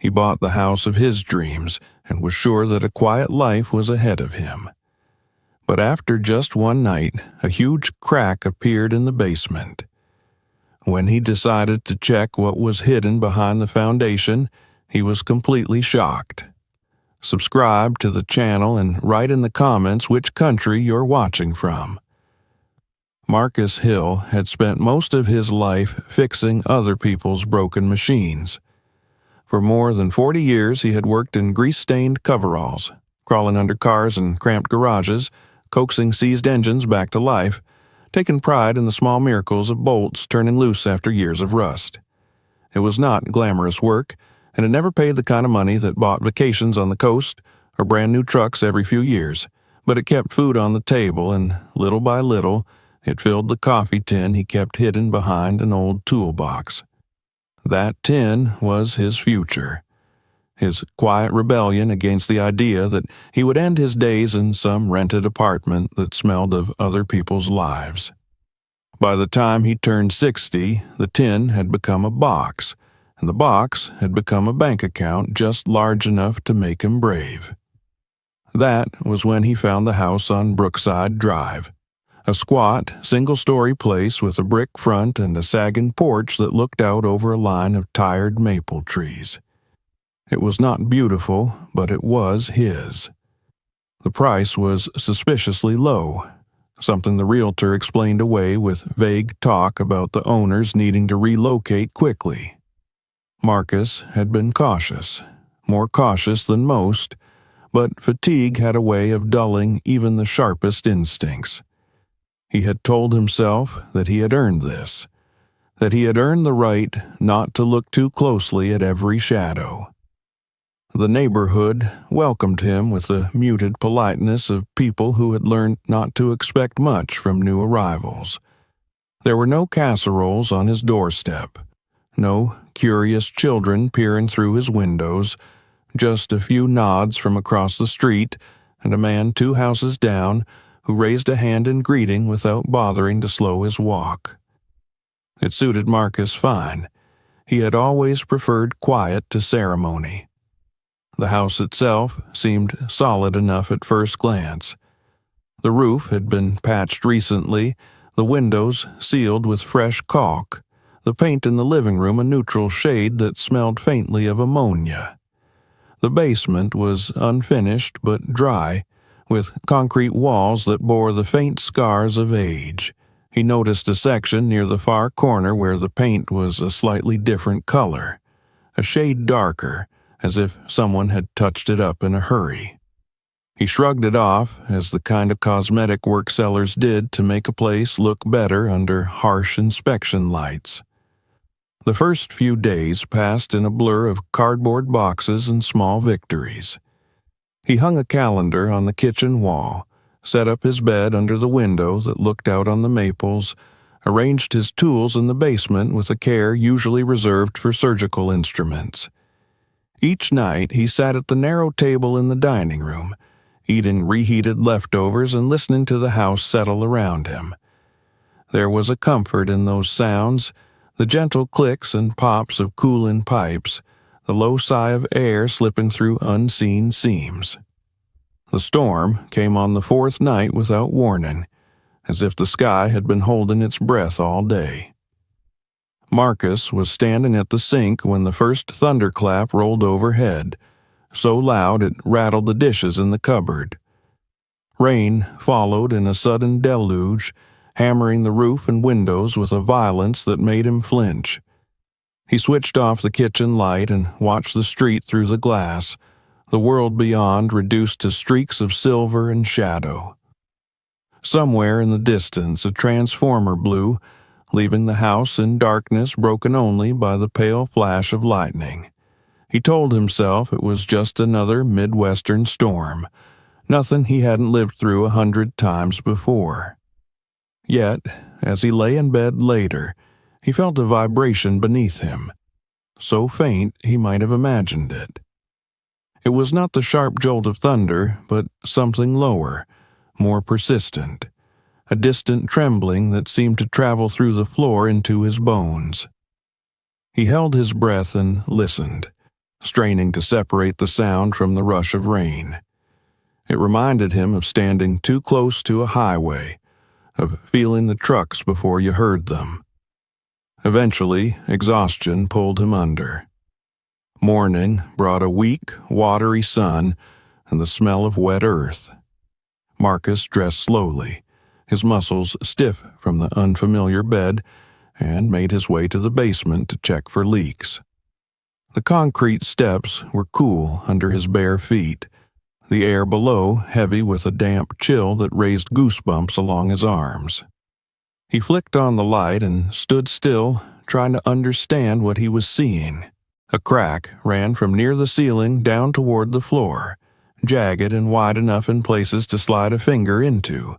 He bought the house of his dreams and was sure that a quiet life was ahead of him. But after just one night, a huge crack appeared in the basement. When he decided to check what was hidden behind the foundation, he was completely shocked. Subscribe to the channel and write in the comments which country you're watching from. Marcus Hill had spent most of his life fixing other people's broken machines. For more than 40 years, he had worked in grease-stained coveralls, crawling under cars and cramped garages, coaxing seized engines back to life, taking pride in the small miracles of bolts turning loose after years of rust. It was not glamorous work, and it never paid the kind of money that bought vacations on the coast or brand new trucks every few years, but it kept food on the table, and little by little, it filled the coffee tin he kept hidden behind an old toolbox. That tin was his future. His quiet rebellion against the idea that he would end his days in some rented apartment that smelled of other people's lives. By the time he turned 60, the tin had become a box, and the box had become a bank account just large enough to make him brave. That was when he found the house on Brookside Drive, a squat, single-story place with a brick front and a sagging porch that looked out over a line of tired maple trees. It was not beautiful, but it was his. The price was suspiciously low, something the realtor explained away with vague talk about the owners needing to relocate quickly. Marcus had been cautious, more cautious than most, but fatigue had a way of dulling even the sharpest instincts. He had told himself that he had earned this, that he had earned the right not to look too closely at every shadow. The neighborhood welcomed him with the muted politeness of people who had learned not to expect much from new arrivals. There were no casseroles on his doorstep, no curious children peering through his windows, just a few nods from across the street and a man 2 houses down who raised a hand in greeting without bothering to slow his walk. It suited Marcus fine. He had always preferred quiet to ceremony. The house itself seemed solid enough at first glance. The roof had been patched recently, the windows sealed with fresh caulk, the paint in the living room a neutral shade that smelled faintly of ammonia. The basement was unfinished but dry, with concrete walls that bore the faint scars of age. He noticed a section near the far corner where the paint was a slightly different color, a shade darker, as if someone had touched it up in a hurry. He shrugged it off, as the kind of cosmetic work sellers did to make a place look better under harsh inspection lights. The first few days passed in a blur of cardboard boxes and small victories. He hung a calendar on the kitchen wall, set up his bed under the window that looked out on the maples, arranged his tools in the basement with a care usually reserved for surgical instruments. Each night he sat at the narrow table in the dining room, eating reheated leftovers and listening to the house settle around him. There was a comfort in those sounds, the gentle clicks and pops of cooling pipes, the low sigh of air slipping through unseen seams. The storm came on the 4th night without warning, as if the sky had been holding its breath all day. Marcus was standing at the sink when the first thunderclap rolled overhead, so loud it rattled the dishes in the cupboard. Rain followed in a sudden deluge, hammering the roof and windows with a violence that made him flinch. He switched off the kitchen light and watched the street through the glass, the world beyond reduced to streaks of silver and shadow. Somewhere in the distance a transformer blew, leaving the house in darkness broken only by the pale flash of lightning. He told himself it was just another Midwestern storm, nothing he hadn't lived through 100 times before. Yet, as he lay in bed later, he felt a vibration beneath him, so faint he might have imagined it. It was not the sharp jolt of thunder, but something lower, more persistent, a distant trembling that seemed to travel through the floor into his bones. He held his breath and listened, straining to separate the sound from the rush of rain. It reminded him of standing too close to a highway, of feeling the trucks before you heard them. Eventually, exhaustion pulled him under. Morning brought a weak, watery sun and the smell of wet earth. Marcus dressed slowly, his muscles stiff from the unfamiliar bed, and made his way to the basement to check for leaks. The concrete steps were cool under his bare feet, the air below heavy with a damp chill that raised goosebumps along his arms. He flicked on the light and stood still, trying to understand what he was seeing. A crack ran from near the ceiling down toward the floor, jagged and wide enough in places to slide a finger into.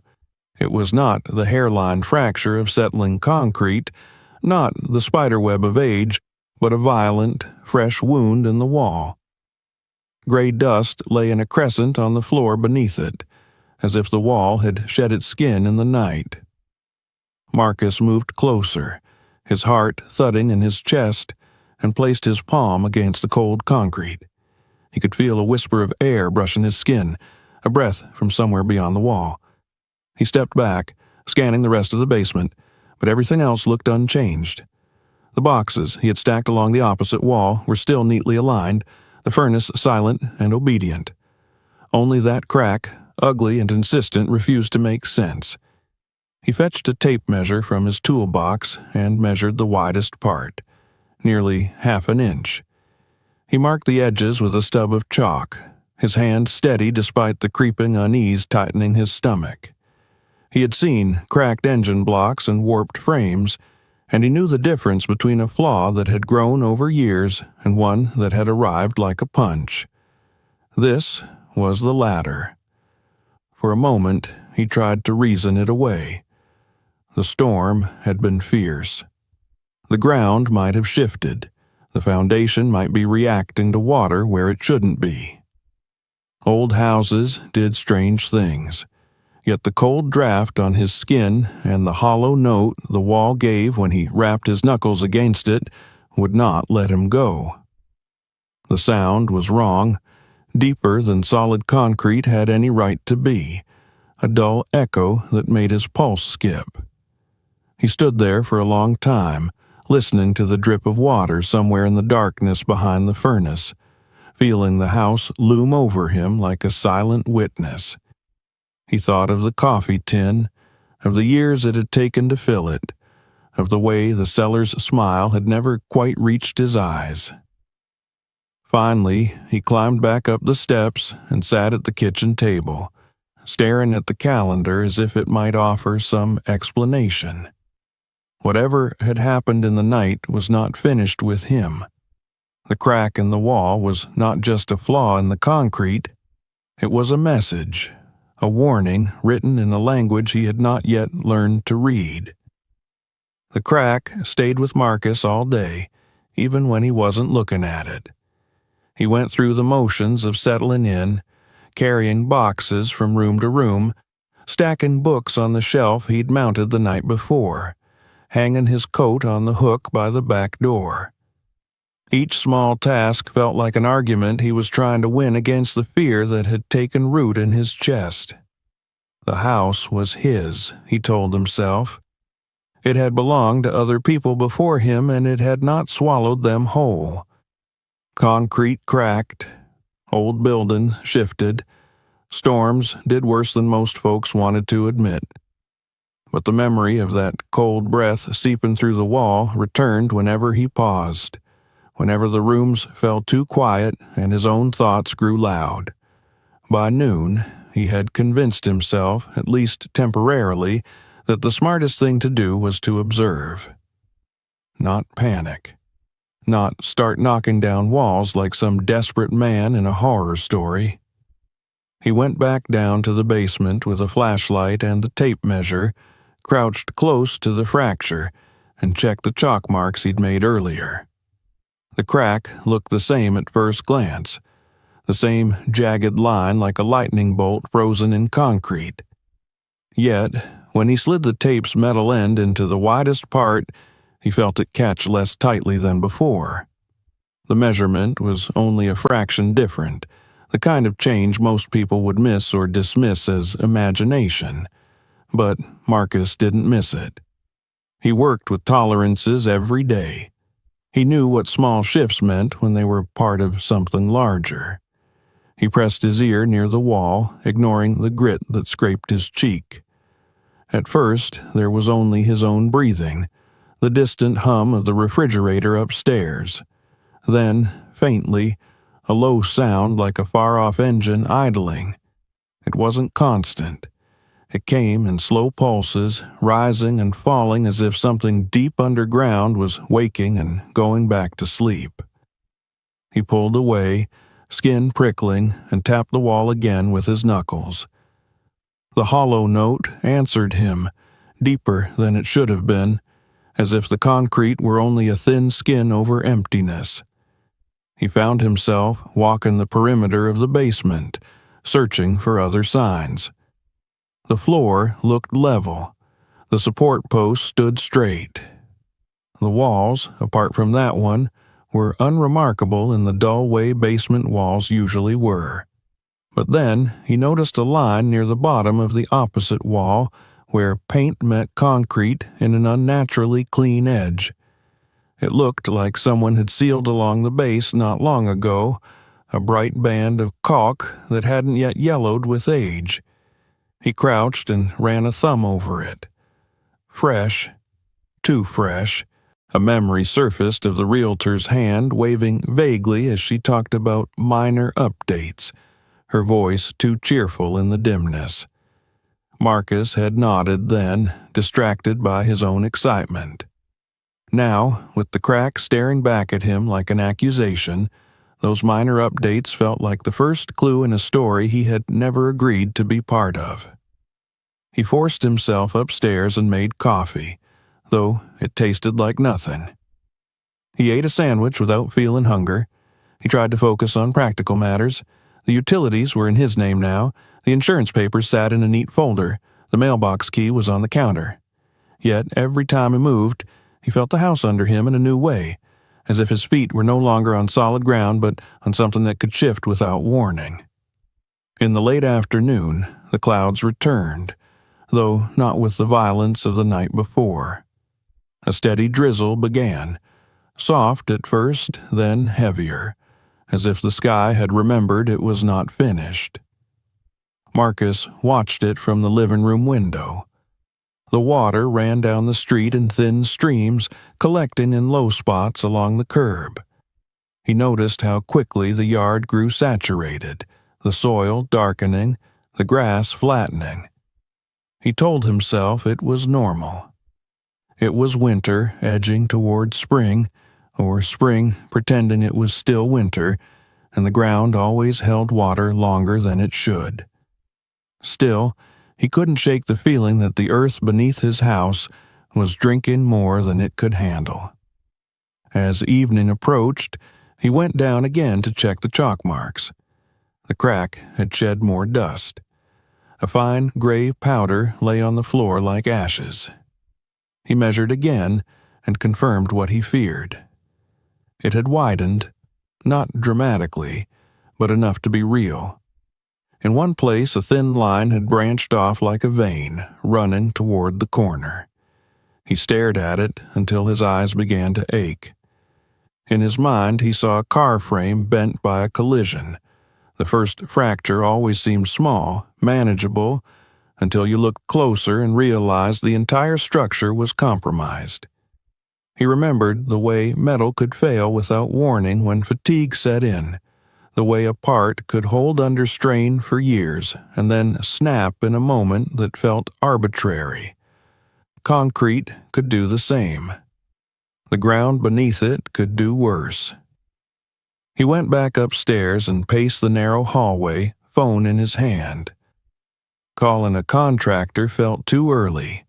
It was not the hairline fracture of settling concrete, not the spiderweb of age, but a violent, fresh wound in the wall. Gray dust lay in a crescent on the floor beneath it, as if the wall had shed its skin in the night. Marcus moved closer, his heart thudding in his chest, and placed his palm against the cold concrete. He could feel a whisper of air brushing his skin, a breath from somewhere beyond the wall. He stepped back, scanning the rest of the basement, but everything else looked unchanged. The boxes he had stacked along the opposite wall were still neatly aligned, the furnace silent and obedient. Only that crack, ugly and insistent, refused to make sense. He fetched a tape measure from his toolbox and measured the widest part, nearly half an inch. He marked the edges with a stub of chalk, his hand steady despite the creeping unease tightening his stomach. He had seen cracked engine blocks and warped frames, and he knew the difference between a flaw that had grown over years and one that had arrived like a punch. This was the latter. For a moment, he tried to reason it away. The storm had been fierce. The ground might have shifted. The foundation might be reacting to water where it shouldn't be. Old houses did strange things. Yet the cold draft on his skin and the hollow note the wall gave when he rapped his knuckles against it would not let him go. The sound was wrong, deeper than solid concrete had any right to be, a dull echo that made his pulse skip. He stood there for a long time, listening to the drip of water somewhere in the darkness behind the furnace, feeling the house loom over him like a silent witness. He thought of the coffee tin, of the years it had taken to fill it, of the way the seller's smile had never quite reached his eyes. Finally, he climbed back up the steps and sat at the kitchen table, staring at the calendar as if it might offer some explanation. Whatever had happened in the night was not finished with him. The crack in the wall was not just a flaw in the concrete, it was a message. A warning written in a language he had not yet learned to read. The crack stayed with Marcus all day, even when he wasn't looking at it. He went through the motions of settling in, carrying boxes from room to room, stacking books on the shelf he'd mounted the night before, hanging his coat on the hook by the back door. Each small task felt like an argument he was trying to win against the fear that had taken root in his chest. The house was his, he told himself. It had belonged to other people before him, and it had not swallowed them whole. Concrete cracked, old buildings shifted, storms did worse than most folks wanted to admit. But the memory of that cold breath seeping through the wall returned whenever he paused, whenever the rooms felt too quiet and his own thoughts grew loud. By noon, he had convinced himself, at least temporarily, that the smartest thing to do was to observe. Not panic. Not start knocking down walls like some desperate man in a horror story. He went back down to the basement with a flashlight and the tape measure, crouched close to the fracture, and checked the chalk marks he'd made earlier. The crack looked the same at first glance, the same jagged line like a lightning bolt frozen in concrete. Yet, when he slid the tape's metal end into the widest part, he felt it catch less tightly than before. The measurement was only a fraction different, the kind of change most people would miss or dismiss as imagination. But Marcus didn't miss it. He worked with tolerances every day. He knew what small shifts meant when they were part of something larger. He pressed his ear near the wall, ignoring the grit that scraped his cheek. At first, there was only his own breathing, the distant hum of the refrigerator upstairs. Then, faintly, a low sound like a far-off engine idling. It wasn't constant. It came in slow pulses, rising and falling as if something deep underground was waking and going back to sleep. He pulled away, skin prickling, and tapped the wall again with his knuckles. The hollow note answered him, deeper than it should have been, as if the concrete were only a thin skin over emptiness. He found himself walking the perimeter of the basement, searching for other signs. The floor looked level. The support posts stood straight. The walls, apart from that one, were unremarkable in the dull way basement walls usually were. But then he noticed a line near the bottom of the opposite wall where paint met concrete in an unnaturally clean edge. It looked like someone had sealed along the base not long ago, a bright band of caulk that hadn't yet yellowed with age. He crouched and ran a thumb over it. Fresh, too fresh. A memory surfaced of the realtor's hand waving vaguely as she talked about minor updates, her voice too cheerful in the dimness. Marcus had nodded then, distracted by his own excitement. Now, with the crack staring back at him like an accusation, those minor updates felt like the first clue in a story he had never agreed to be part of. He forced himself upstairs and made coffee, though it tasted like nothing. He ate a sandwich without feeling hunger. He tried to focus on practical matters. The utilities were in his name now. The insurance papers sat in a neat folder. The mailbox key was on the counter. Yet every time he moved, he felt the house under him in a new way, as if his feet were no longer on solid ground but on something that could shift without warning. In the late afternoon, the clouds returned, though not with the violence of the night before. A steady drizzle began, soft at first, then heavier, as if the sky had remembered it was not finished. Marcus watched it from the living room window. The water ran down the street in thin streams, collecting in low spots along the curb. He noticed how quickly the yard grew saturated, the soil darkening, the grass flattening. He told himself it was normal. It was winter edging toward spring, or spring pretending it was still winter, and the ground always held water longer than it should. Still, he couldn't shake the feeling that the earth beneath his house was drinking more than it could handle. As evening approached, he went down again to check the chalk marks. The crack had shed more dust. A fine gray powder lay on the floor like ashes. He measured again and confirmed what he feared. It had widened, not dramatically, but enough to be real. In one place, a thin line had branched off like a vein, running toward the corner. He stared at it until his eyes began to ache. In his mind, he saw a car frame bent by a collision. The first fracture always seemed small, manageable, until you looked closer and realized the entire structure was compromised. He remembered the way metal could fail without warning when fatigue set in, the way a part could hold under strain for years and then snap in a moment that felt arbitrary. Concrete could do the same. The ground beneath it could do worse. He went back upstairs and paced the narrow hallway, phone in his hand. Calling a contractor felt too early.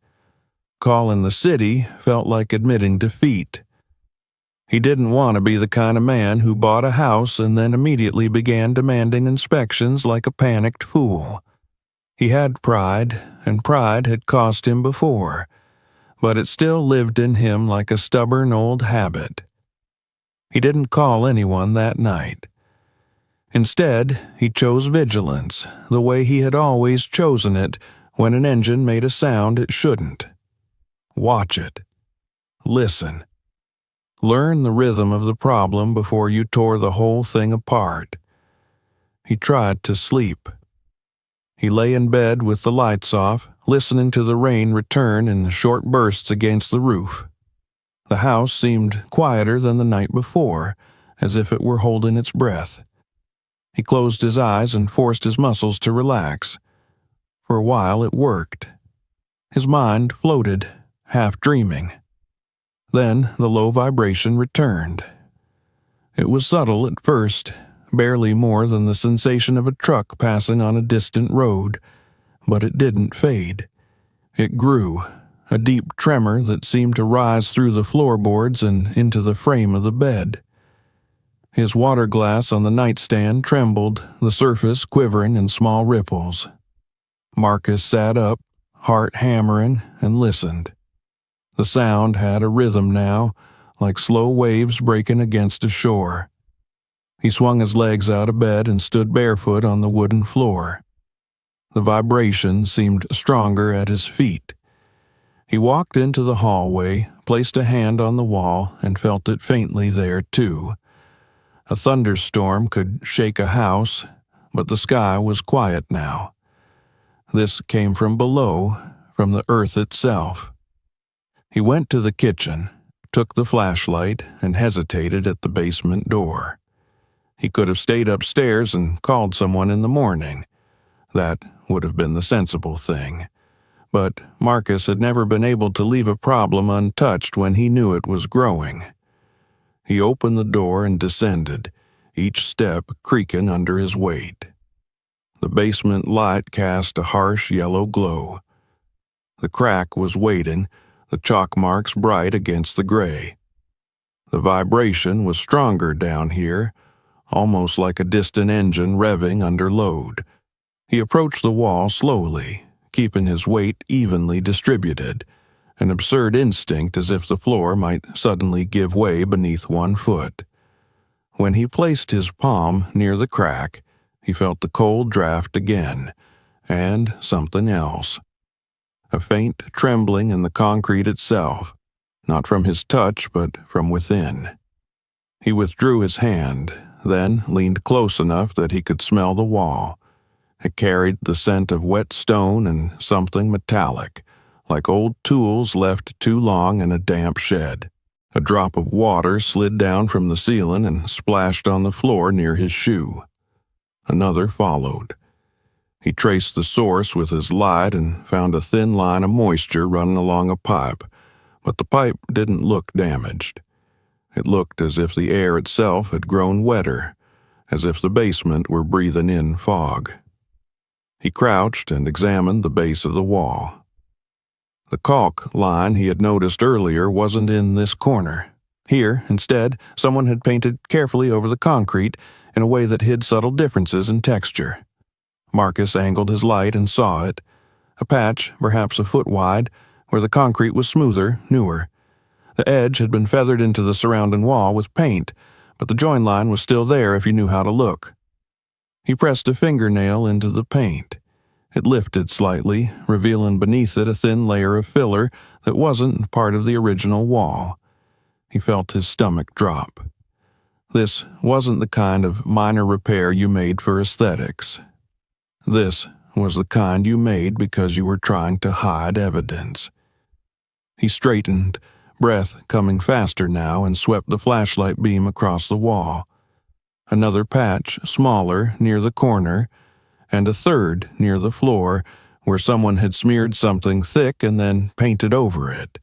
Calling the city felt like admitting defeat. He didn't want to be the kind of man who bought a house and then immediately began demanding inspections like a panicked fool. He had pride, and pride had cost him before, but it still lived in him like a stubborn old habit. He didn't call anyone that night. Instead, he chose vigilance, the way he had always chosen it when an engine made a sound it shouldn't. Watch it. Listen. Learn the rhythm of the problem before you tore the whole thing apart. He tried to sleep. He lay in bed with the lights off, listening to the rain return in short bursts against the roof. The house seemed quieter than the night before, as if it were holding its breath. He closed his eyes and forced his muscles to relax. For a while it worked. His mind floated, half dreaming. Then the low vibration returned. It was subtle at first, barely more than the sensation of a truck passing on a distant road, but it didn't fade. It grew, a deep tremor that seemed to rise through the floorboards and into the frame of the bed. His water glass on the nightstand trembled, the surface quivering in small ripples. Marcus sat up, heart hammering, and listened. The sound had a rhythm now, like slow waves breaking against a shore. He swung his legs out of bed and stood barefoot on the wooden floor. The vibration seemed stronger at his feet. He walked into the hallway, placed a hand on the wall, and felt it faintly there, too. A thunderstorm could shake a house, but the sky was quiet now. This came from below, from the earth itself. He went to the kitchen, took the flashlight, and hesitated at the basement door. He could have stayed upstairs and called someone in the morning. That would have been the sensible thing. But Marcus had never been able to leave a problem untouched when he knew it was growing. He opened the door and descended, each step creaking under his weight. The basement light cast a harsh yellow glow. The crack was waiting, the chalk marks bright against the gray. The vibration was stronger down here, almost like a distant engine revving under load. He approached the wall slowly, keeping his weight evenly distributed, an absurd instinct as if the floor might suddenly give way beneath one foot. When he placed his palm near the crack, he felt the cold draft again, and something else. A faint trembling in the concrete itself, not from his touch but from within. He withdrew his hand, then leaned close enough that he could smell the wall. It carried the scent of wet stone and something metallic, like old tools left too long in a damp shed. A drop of water slid down from the ceiling and splashed on the floor near his shoe. Another followed. He traced the source with his light and found a thin line of moisture running along a pipe, but the pipe didn't look damaged. It looked as if the air itself had grown wetter, as if the basement were breathing in fog. He crouched and examined the base of the wall. The caulk line he had noticed earlier wasn't in this corner. Here, instead, someone had painted carefully over the concrete in a way that hid subtle differences in texture. Marcus angled his light and saw it, a patch, perhaps a foot wide, where the concrete was smoother, newer. The edge had been feathered into the surrounding wall with paint, but the join line was still there if you knew how to look. He pressed a fingernail into the paint. It lifted slightly, revealing beneath it a thin layer of filler that wasn't part of the original wall. He felt his stomach drop. This wasn't the kind of minor repair you made for aesthetics. This was the kind you made because you were trying to hide evidence. He straightened, breath coming faster now, and swept the flashlight beam across the wall. Another patch, smaller, near the corner, and a third near the floor, where someone had smeared something thick and then painted over it.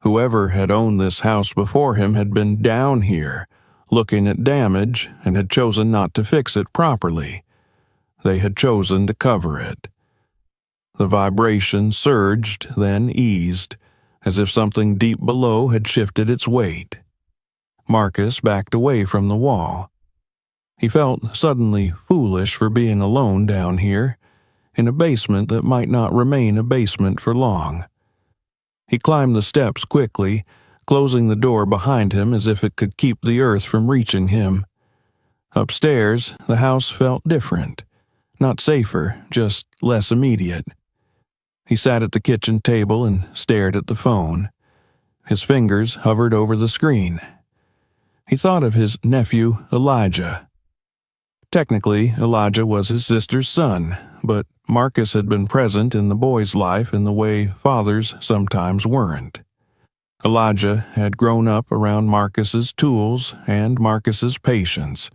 Whoever had owned this house before him had been down here, looking at damage, and had chosen not to fix it properly. They had chosen to cover it. The vibration surged, then eased, as if something deep below had shifted its weight. Marcus backed away from the wall. He felt suddenly foolish for being alone down here, in a basement that might not remain a basement for long. He climbed the steps quickly, closing the door behind him as if it could keep the earth from reaching him. Upstairs, the house felt different. Not safer, just less immediate. He sat at the kitchen table and stared at the phone. His fingers hovered over the screen. He thought of his nephew, Elijah. Technically, Elijah was his sister's son, but Marcus had been present in the boy's life in the way fathers sometimes weren't. Elijah had grown up around Marcus's tools and Marcus's patience,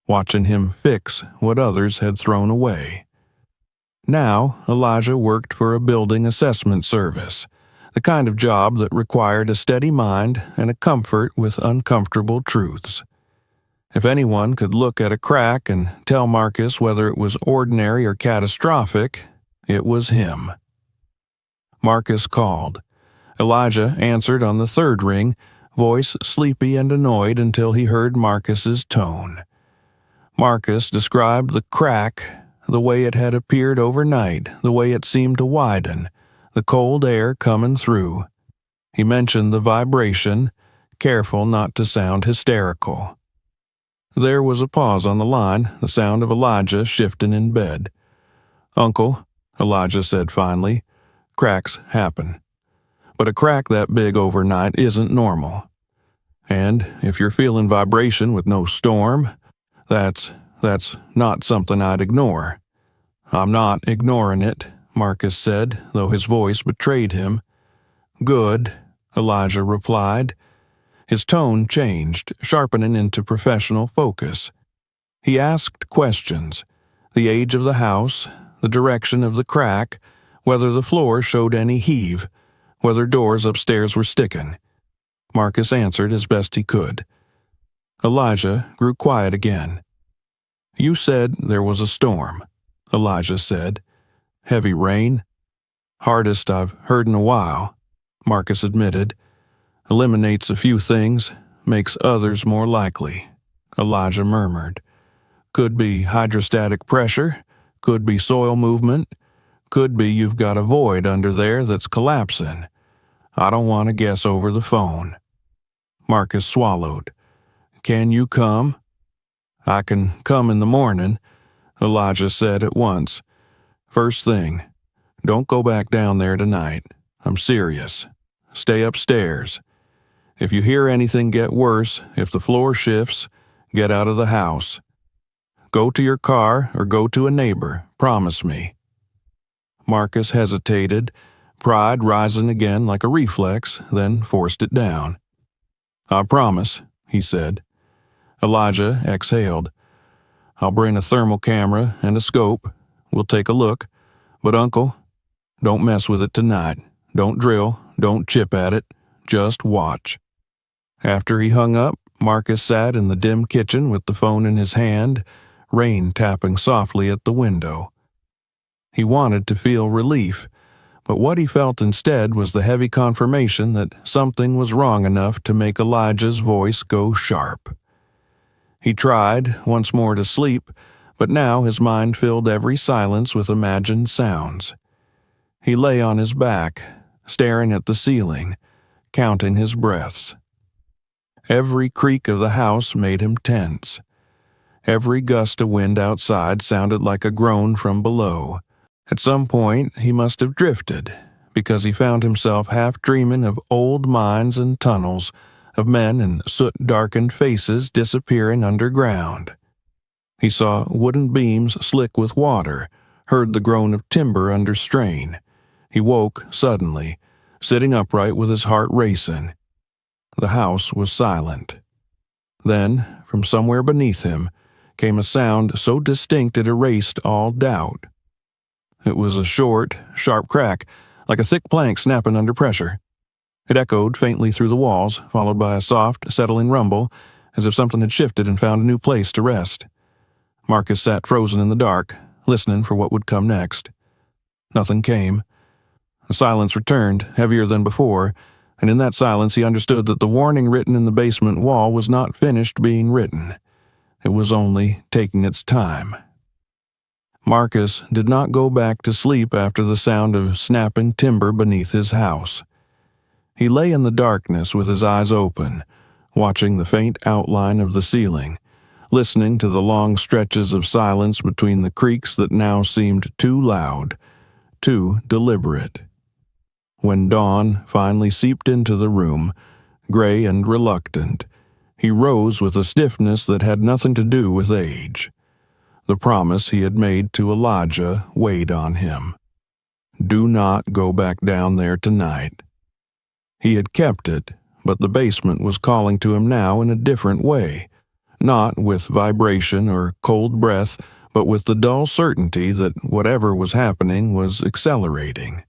watching him fix what others had thrown away. Now, Elijah worked for a building assessment service, the kind of job that required a steady mind and a comfort with uncomfortable truths. If anyone could look at a crack and tell Marcus whether it was ordinary or catastrophic, it was him. Marcus called. Elijah answered on the third ring, voice sleepy and annoyed until he heard Marcus's tone. Marcus described the crack, the way it had appeared overnight, the way it seemed to widen, the cold air coming through. He mentioned the vibration, careful not to sound hysterical. There was a pause on the line, the sound of Elijah shifting in bed. "Uncle," Elijah said finally, "cracks happen. But a crack that big overnight isn't normal. And if you're feeling vibration with no storm, that's not something I'd ignore." "I'm not ignoring it," Marcus said, though his voice betrayed him. "Good," Elijah replied. His tone changed, sharpening into professional focus. He asked questions: the age of the house, the direction of the crack, whether the floor showed any heave, whether doors upstairs were sticking. Marcus answered as best he could. Elijah grew quiet again. "You said there was a storm," Elijah said. "Heavy rain?" "Hardest I've heard in a while," Marcus admitted. "Eliminates a few things, makes others more likely," Elijah murmured. "Could be hydrostatic pressure, could be soil movement, could be you've got a void under there that's collapsing. I don't want to guess over the phone." Marcus swallowed. "Can you come?" "I can come in the morning," Elijah said at once. "First thing. Don't go back down there tonight. I'm serious. Stay upstairs. If you hear anything get worse, if the floor shifts, get out of the house. Go to your car or go to a neighbor, promise me." Marcus hesitated, pride rising again like a reflex, then forced it down. "I promise," he said. Elijah exhaled. "I'll bring a thermal camera and a scope. We'll take a look. But, Uncle, don't mess with it tonight. Don't drill, don't chip at it. Just watch." After he hung up, Marcus sat in the dim kitchen with the phone in his hand, rain tapping softly at the window. He wanted to feel relief, but what he felt instead was the heavy confirmation that something was wrong enough to make Elijah's voice go sharp. He tried once more to sleep, but now his mind filled every silence with imagined sounds. He lay on his back, staring at the ceiling, counting his breaths. Every creak of the house made him tense. Every gust of wind outside sounded like a groan from below. At some point, he must have drifted, because he found himself half dreaming of old mines and tunnels, of men and soot-darkened faces disappearing underground. He saw wooden beams slick with water, heard the groan of timber under strain. He woke suddenly, sitting upright with his heart racing. The house was silent. Then, from somewhere beneath him, came a sound so distinct it erased all doubt. It was a short, sharp crack, like a thick plank snapping under pressure. It echoed faintly through the walls, followed by a soft, settling rumble, as if something had shifted and found a new place to rest. Marcus sat frozen in the dark, listening for what would come next. Nothing came. The silence returned, heavier than before, and in that silence he understood that the warning written in the basement wall was not finished being written. It was only taking its time. Marcus did not go back to sleep after the sound of snapping timber beneath his house. He lay in the darkness with his eyes open, watching the faint outline of the ceiling, listening to the long stretches of silence between the creaks that now seemed too loud, too deliberate. When dawn finally seeped into the room, gray and reluctant, he rose with a stiffness that had nothing to do with age. The promise he had made to Elijah weighed on him. Do not go back down there tonight. He had kept it, but the basement was calling to him now in a different way, not with vibration or cold breath, but with the dull certainty that whatever was happening was accelerating.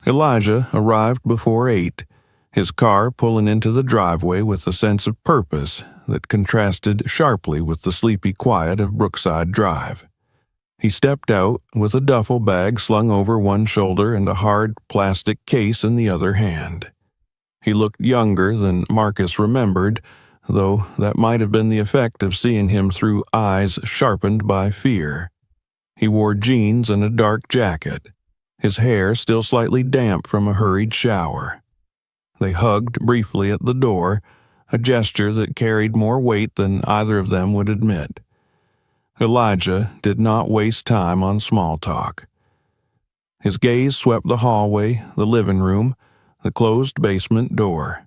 Elijah arrived before 8, his car pulling into the driveway with a sense of purpose that contrasted sharply with the sleepy quiet of Brookside Drive. He stepped out with a duffel bag slung over one shoulder and a hard plastic case in the other hand. He looked younger than Marcus remembered, though that might have been the effect of seeing him through eyes sharpened by fear. He wore jeans and a dark jacket, his hair still slightly damp from a hurried shower. They hugged briefly at the door, a gesture that carried more weight than either of them would admit. Elijah did not waste time on small talk. His gaze swept the hallway, the living room, the closed basement door.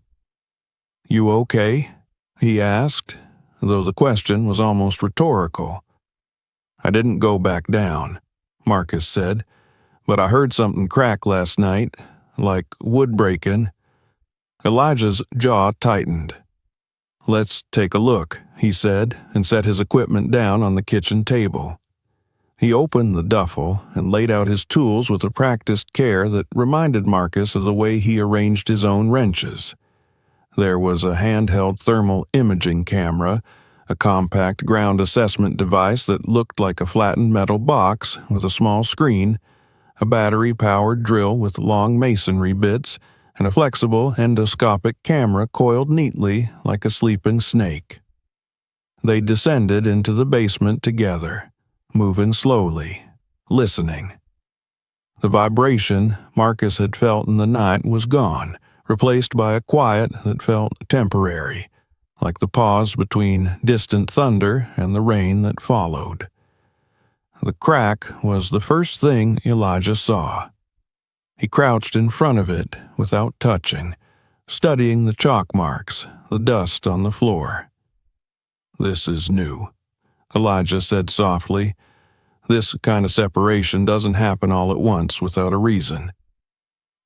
"You okay?" he asked, though the question was almost rhetorical. "I didn't go back down," Marcus said, "but I heard something crack last night, like wood breaking." Elijah's jaw tightened. "Let's take a look," he said, and set his equipment down on the kitchen table. He opened the duffel and laid out his tools with a practiced care that reminded Marcus of the way he arranged his own wrenches. There was a handheld thermal imaging camera, a compact ground assessment device that looked like a flattened metal box with a small screen, a battery-powered drill with long masonry bits, and a flexible endoscopic camera coiled neatly like a sleeping snake. They descended into the basement together, moving slowly, listening. The vibration Marcus had felt in the night was gone, replaced by a quiet that felt temporary, like the pause between distant thunder and the rain that followed. The crack was the first thing Elijah saw. He crouched in front of it without touching, studying the chalk marks, the dust on the floor. "This is new," Elijah said softly. "This kind of separation doesn't happen all at once without a reason."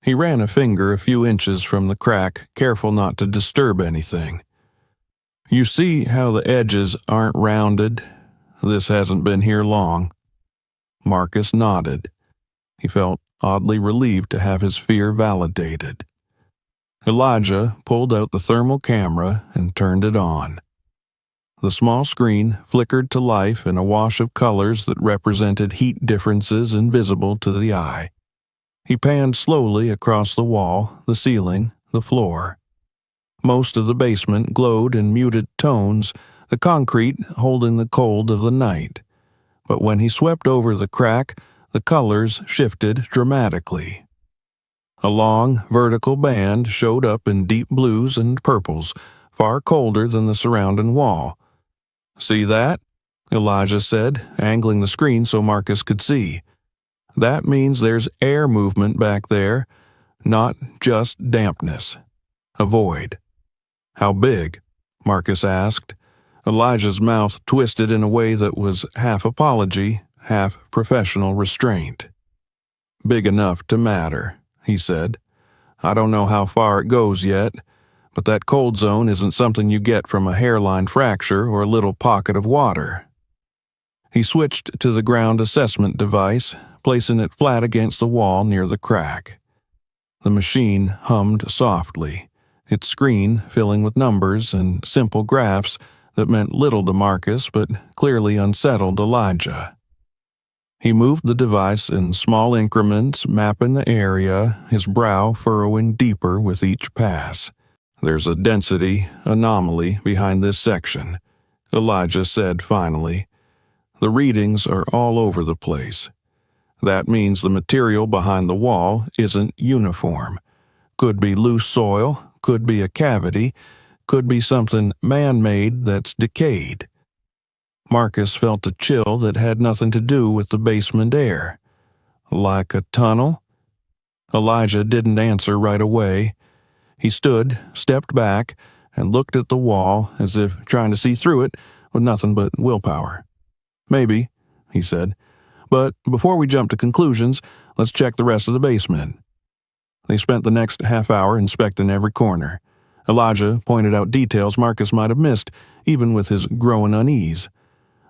He ran a finger a few inches from the crack, careful not to disturb anything. "You see how the edges aren't rounded? This hasn't been here long." Marcus nodded. He felt oddly relieved to have his fear validated. Elijah pulled out the thermal camera and turned it on. The small screen flickered to life in a wash of colors that represented heat differences invisible to the eye. He panned slowly across the wall, the ceiling, the floor. Most of the basement glowed in muted tones, the concrete holding the cold of the night. But when he swept over the crack, the colors shifted dramatically. A long, vertical band showed up in deep blues and purples, far colder than the surrounding wall. "See that?" Elijah said, angling the screen so Marcus could see. "That means there's air movement back there, not just dampness. A void." "How big?" Marcus asked. Elijah's mouth twisted in a way that was half apology, half professional restraint. "Big enough to matter," he said. "I don't know how far it goes yet, but that cold zone isn't something you get from a hairline fracture or a little pocket of water." He switched to the ground assessment device, placing it flat against the wall near the crack. The machine hummed softly, its screen filling with numbers and simple graphs that meant little to Marcus but clearly unsettled Elijah. He moved the device in small increments, mapping the area, his brow furrowing deeper with each pass. "There's a density anomaly behind this section," Elijah said finally. "The readings are all over the place. That means the material behind the wall isn't uniform. Could be loose soil, could be a cavity, could be something man-made that's decayed. Marcus felt a chill that had nothing to do with the basement air. Like a tunnel? Elijah didn't answer right away. He stood, stepped back, and looked at the wall as if trying to see through it with nothing but willpower. "Maybe," he said. "But before we jump to conclusions, let's check the rest of the basement." They spent the next half hour inspecting every corner. Elijah pointed out details Marcus might have missed, even with his growing unease.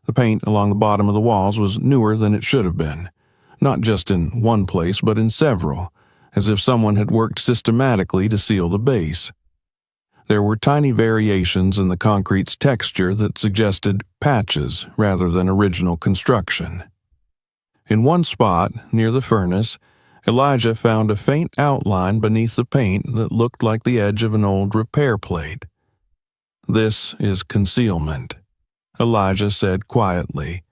The paint along the bottom of the walls was newer than it should have been. Not just in one place, but in several, as if someone had worked systematically to seal the base. There were tiny variations in the concrete's texture that suggested patches rather than original construction. In one spot, near the furnace, Elijah found a faint outline beneath the paint that looked like the edge of an old repair plate. "This is concealment," Elijah said quietly.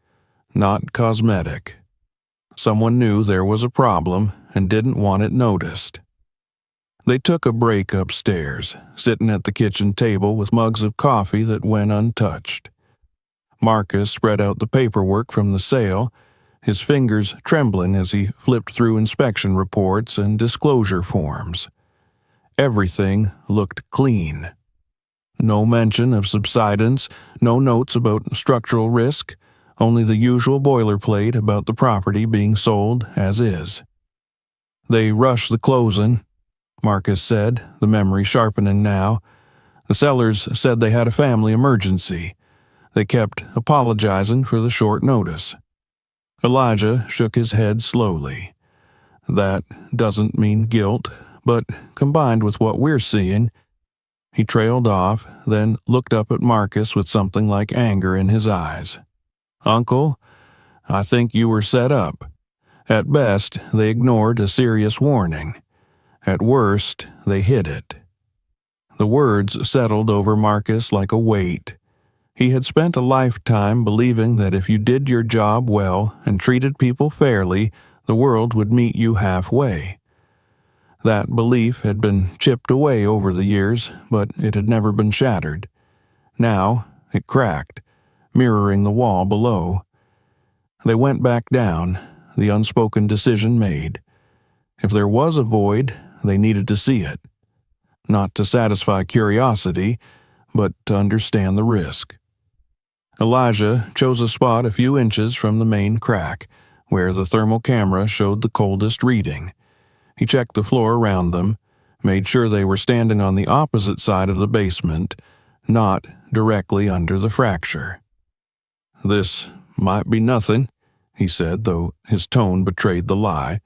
"Not cosmetic. Someone knew there was a problem and didn't want it noticed." They took a break upstairs, sitting at the kitchen table with mugs of coffee that went untouched. Marcus spread out the paperwork from the sale, his fingers trembling as he flipped through inspection reports and disclosure forms. Everything looked clean. No mention of subsidence, no notes about structural risk, only the usual boilerplate about the property being sold as is. "They rushed the closing," Marcus said, the memory sharpening now. "The sellers said they had a family emergency. They kept apologizing for the short notice." Elijah shook his head slowly. "That doesn't mean guilt, but combined with what we're seeing..." He trailed off, then looked up at Marcus with something like anger in his eyes. "Uncle, I think you were set up. At best, they ignored a serious warning. At worst, they hid it." The words settled over Marcus like a weight. He had spent a lifetime believing that if you did your job well and treated people fairly, the world would meet you halfway. That belief had been chipped away over the years, but it had never been shattered. Now, it cracked, mirroring the wall below. They went back down, the unspoken decision made. If there was a void, they needed to see it. Not to satisfy curiosity, but to understand the risk. Elijah chose a spot a few inches from the main crack, where the thermal camera showed the coldest reading. He checked the floor around them, made sure they were standing on the opposite side of the basement, not directly under the fracture. "This might be nothing," he said, though his tone betrayed the lie,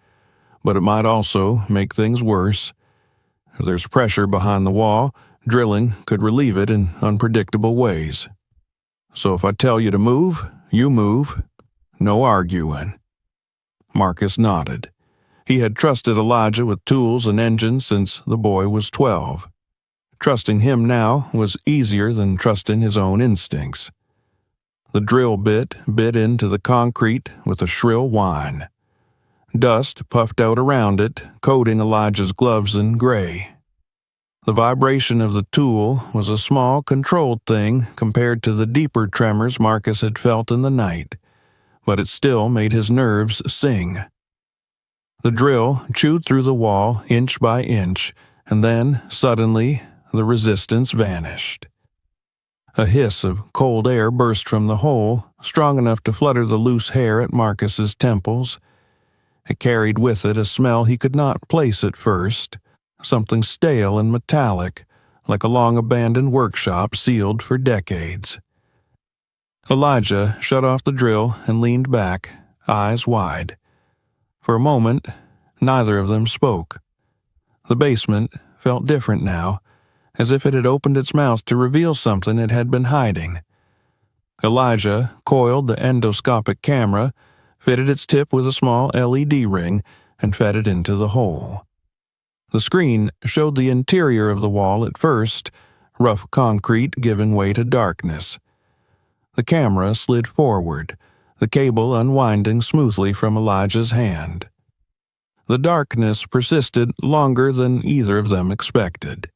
"but it might also make things worse. If there's pressure behind the wall, drilling could relieve it in unpredictable ways. So if I tell you to move, you move. No arguing." Marcus nodded. He had trusted Elijah with tools and engines since the boy was 12. Trusting him now was easier than trusting his own instincts. The drill bit bit into the concrete with a shrill whine. Dust puffed out around it, coating Elijah's gloves in gray. The vibration of the tool was a small, controlled thing compared to the deeper tremors Marcus had felt in the night, but it still made his nerves sing. The drill chewed through the wall inch by inch, and then, suddenly, the resistance vanished. A hiss of cold air burst from the hole, strong enough to flutter the loose hair at Marcus's temples. It carried with it a smell he could not place at first, something stale and metallic, like a long-abandoned workshop sealed for decades. Elijah shut off the drill and leaned back, eyes wide. For a moment, neither of them spoke. The basement felt different now, as if it had opened its mouth to reveal something it had been hiding. Elijah coiled the endoscopic camera, fitted its tip with a small LED ring, and fed it into the hole. The screen showed the interior of the wall at first, rough concrete giving way to darkness. The camera slid forward, the cable unwinding smoothly from Elijah's hand. The darkness persisted longer than either of them expected.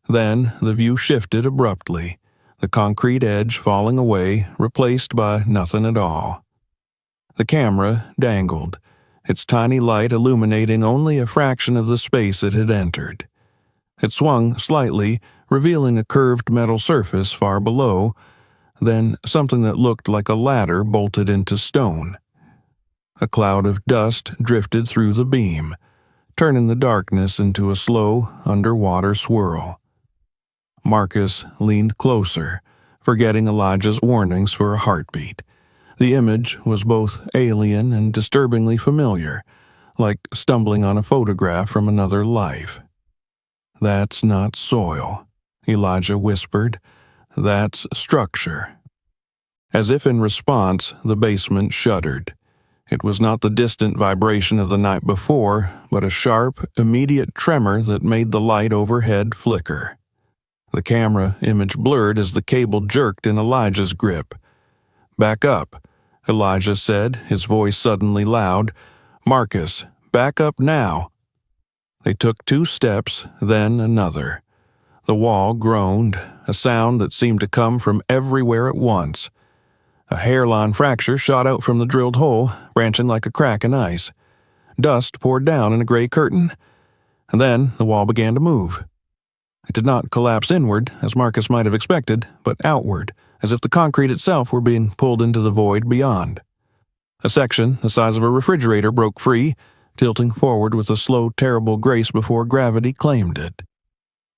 Then the view shifted abruptly, the concrete edge falling away, replaced by nothing at all. The camera dangled, its tiny light illuminating only a fraction of the space it had entered. It swung slightly, revealing a curved metal surface far below, then something that looked like a ladder bolted into stone. A cloud of dust drifted through the beam, turning the darkness into a slow, underwater swirl. Marcus leaned closer, forgetting Elijah's warnings for a heartbeat. The image was both alien and disturbingly familiar, like stumbling on a photograph from another life. "That's not soil," Elijah whispered. "That's structure." As if in response, the basement shuddered. It was not the distant vibration of the night before, but a sharp, immediate tremor that made the light overhead flicker. The camera image blurred as the cable jerked in Elijah's grip. "Back up," Elijah said, his voice suddenly loud. "Marcus, back up now." They took 2 steps, then another. The wall groaned, a sound that seemed to come from everywhere at once. A hairline fracture shot out from the drilled hole, branching like a crack in ice. Dust poured down in a gray curtain, and then the wall began to move. It did not collapse inward, as Marcus might have expected, but outward, as if the concrete itself were being pulled into the void beyond. A section, the size of a refrigerator, broke free, tilting forward with a slow, terrible grace before gravity claimed it.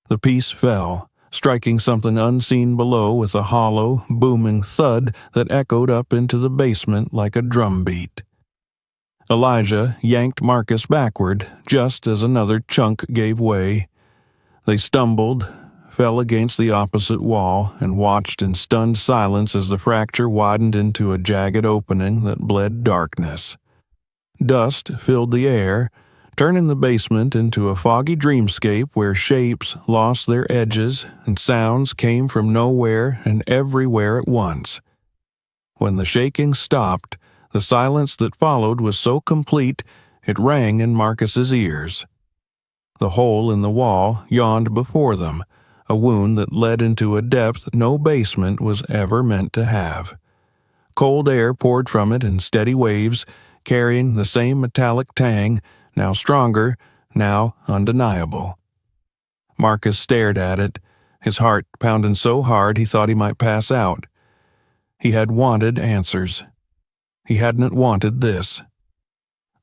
The piece fell, striking something unseen below with a hollow, booming thud that echoed up into the basement like a drumbeat. Elijah yanked Marcus backward just as another chunk gave way. They stumbled, fell against the opposite wall, and watched in stunned silence as the fracture widened into a jagged opening that bled darkness. Dust filled the air, turning the basement into a foggy dreamscape where shapes lost their edges and sounds came from nowhere and everywhere at once. When the shaking stopped, the silence that followed was so complete it rang in Marcus's ears. The hole in the wall yawned before them, a wound that led into a depth no basement was ever meant to have. Cold air poured from it in steady waves, carrying the same metallic tang, now stronger, now undeniable. Marcus stared at it, his heart pounding so hard he thought he might pass out. He had wanted answers. He hadn't wanted this.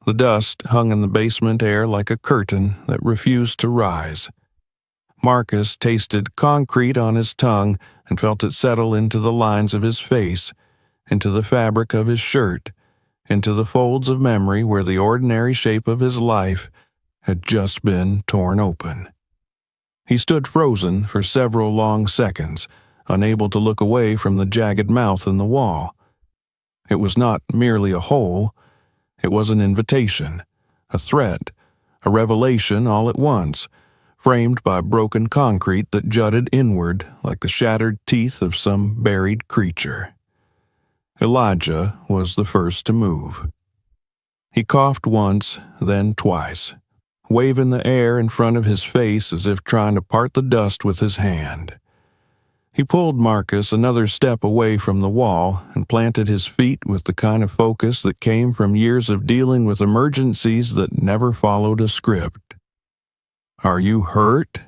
The dust hung in the basement air like a curtain that refused to rise. Marcus tasted concrete on his tongue and felt it settle into the lines of his face, into the fabric of his shirt, into the folds of memory where the ordinary shape of his life had just been torn open. He stood frozen for several long seconds, unable to look away from the jagged mouth in the wall. It was not merely a hole, it was an invitation, a threat, a revelation all at once, framed by broken concrete that jutted inward like the shattered teeth of some buried creature. Elijah was the first to move. He coughed once, then twice, waving the air in front of his face as if trying to part the dust with his hand. He pulled Marcus another step away from the wall and planted his feet with the kind of focus that came from years of dealing with emergencies that never followed a script. "Are you hurt?"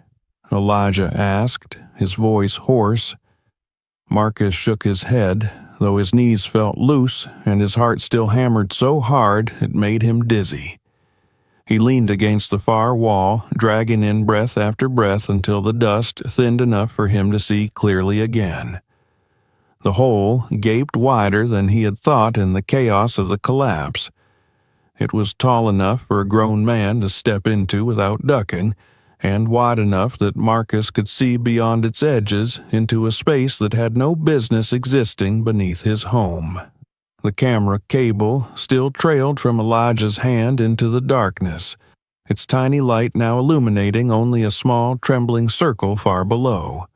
Elijah asked, his voice hoarse. Marcus shook his head, though his knees felt loose and his heart still hammered so hard it made him dizzy. He leaned against the far wall, dragging in breath after breath until the dust thinned enough for him to see clearly again. The hole gaped wider than he had thought in the chaos of the collapse. It was tall enough for a grown man to step into without ducking, and wide enough that Marcus could see beyond its edges into a space that had no business existing beneath his home. The camera cable still trailed from Elijah's hand into the darkness, its tiny light now illuminating only a small, trembling circle far below.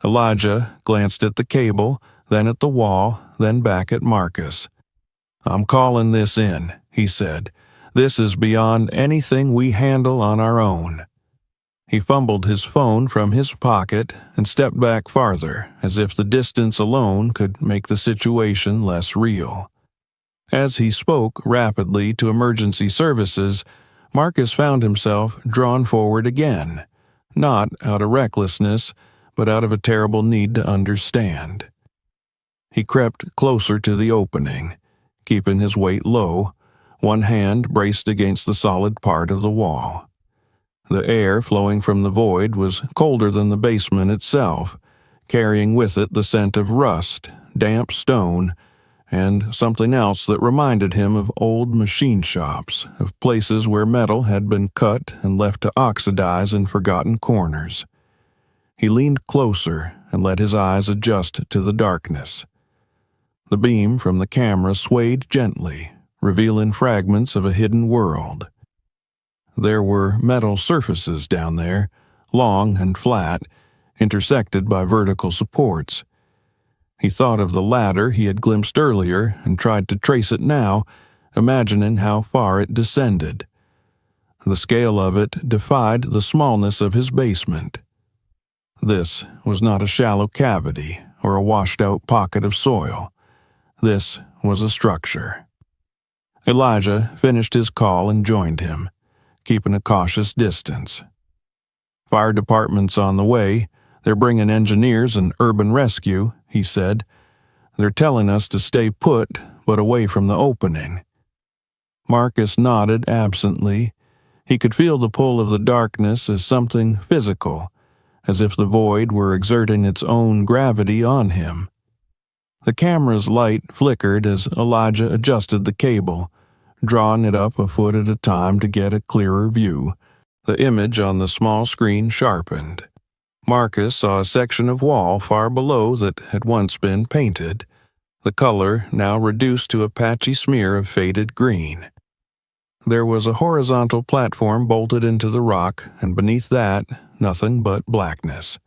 Elijah glanced at the cable, then at the wall, then back at Marcus. "I'm calling this in," he said. This is beyond anything we handle on our own." He fumbled his phone from his pocket and stepped back farther, as if the distance alone could make the situation less real. As he spoke rapidly to emergency services, Marcus found himself drawn forward again, not out of recklessness, but out of a terrible need to understand. He crept closer to the opening, keeping his weight low, one hand braced against the solid part of the wall. The air flowing from the void was colder than the basement itself, carrying with it the scent of rust, damp stone, and something else that reminded him of old machine shops, of places where metal had been cut and left to oxidize in forgotten corners. He leaned closer and let his eyes adjust to the darkness. The beam from the camera swayed gently, revealing fragments of a hidden world. There were metal surfaces down there, long and flat, intersected by vertical supports. He thought of the ladder he had glimpsed earlier and tried to trace it now, imagining how far it descended. The scale of it defied the smallness of his basement. This was not a shallow cavity or a washed-out pocket of soil. This was a structure. Elijah finished his call and joined him, keeping a cautious distance. "Fire department's on the way. They're bringing engineers and urban rescue," he said. "They're telling us to stay put, but away from the opening." Marcus nodded absently. He could feel the pull of the darkness as something physical, as if the void were exerting its own gravity on him. The camera's light flickered as Elijah adjusted the cable, drawing it up a foot at a time to get a clearer view. The image on the small screen sharpened. Marcus saw a section of wall far below that had once been painted, the color now reduced to a patchy smear of faded green. There was a horizontal platform bolted into the rock, and beneath that, nothing but blackness.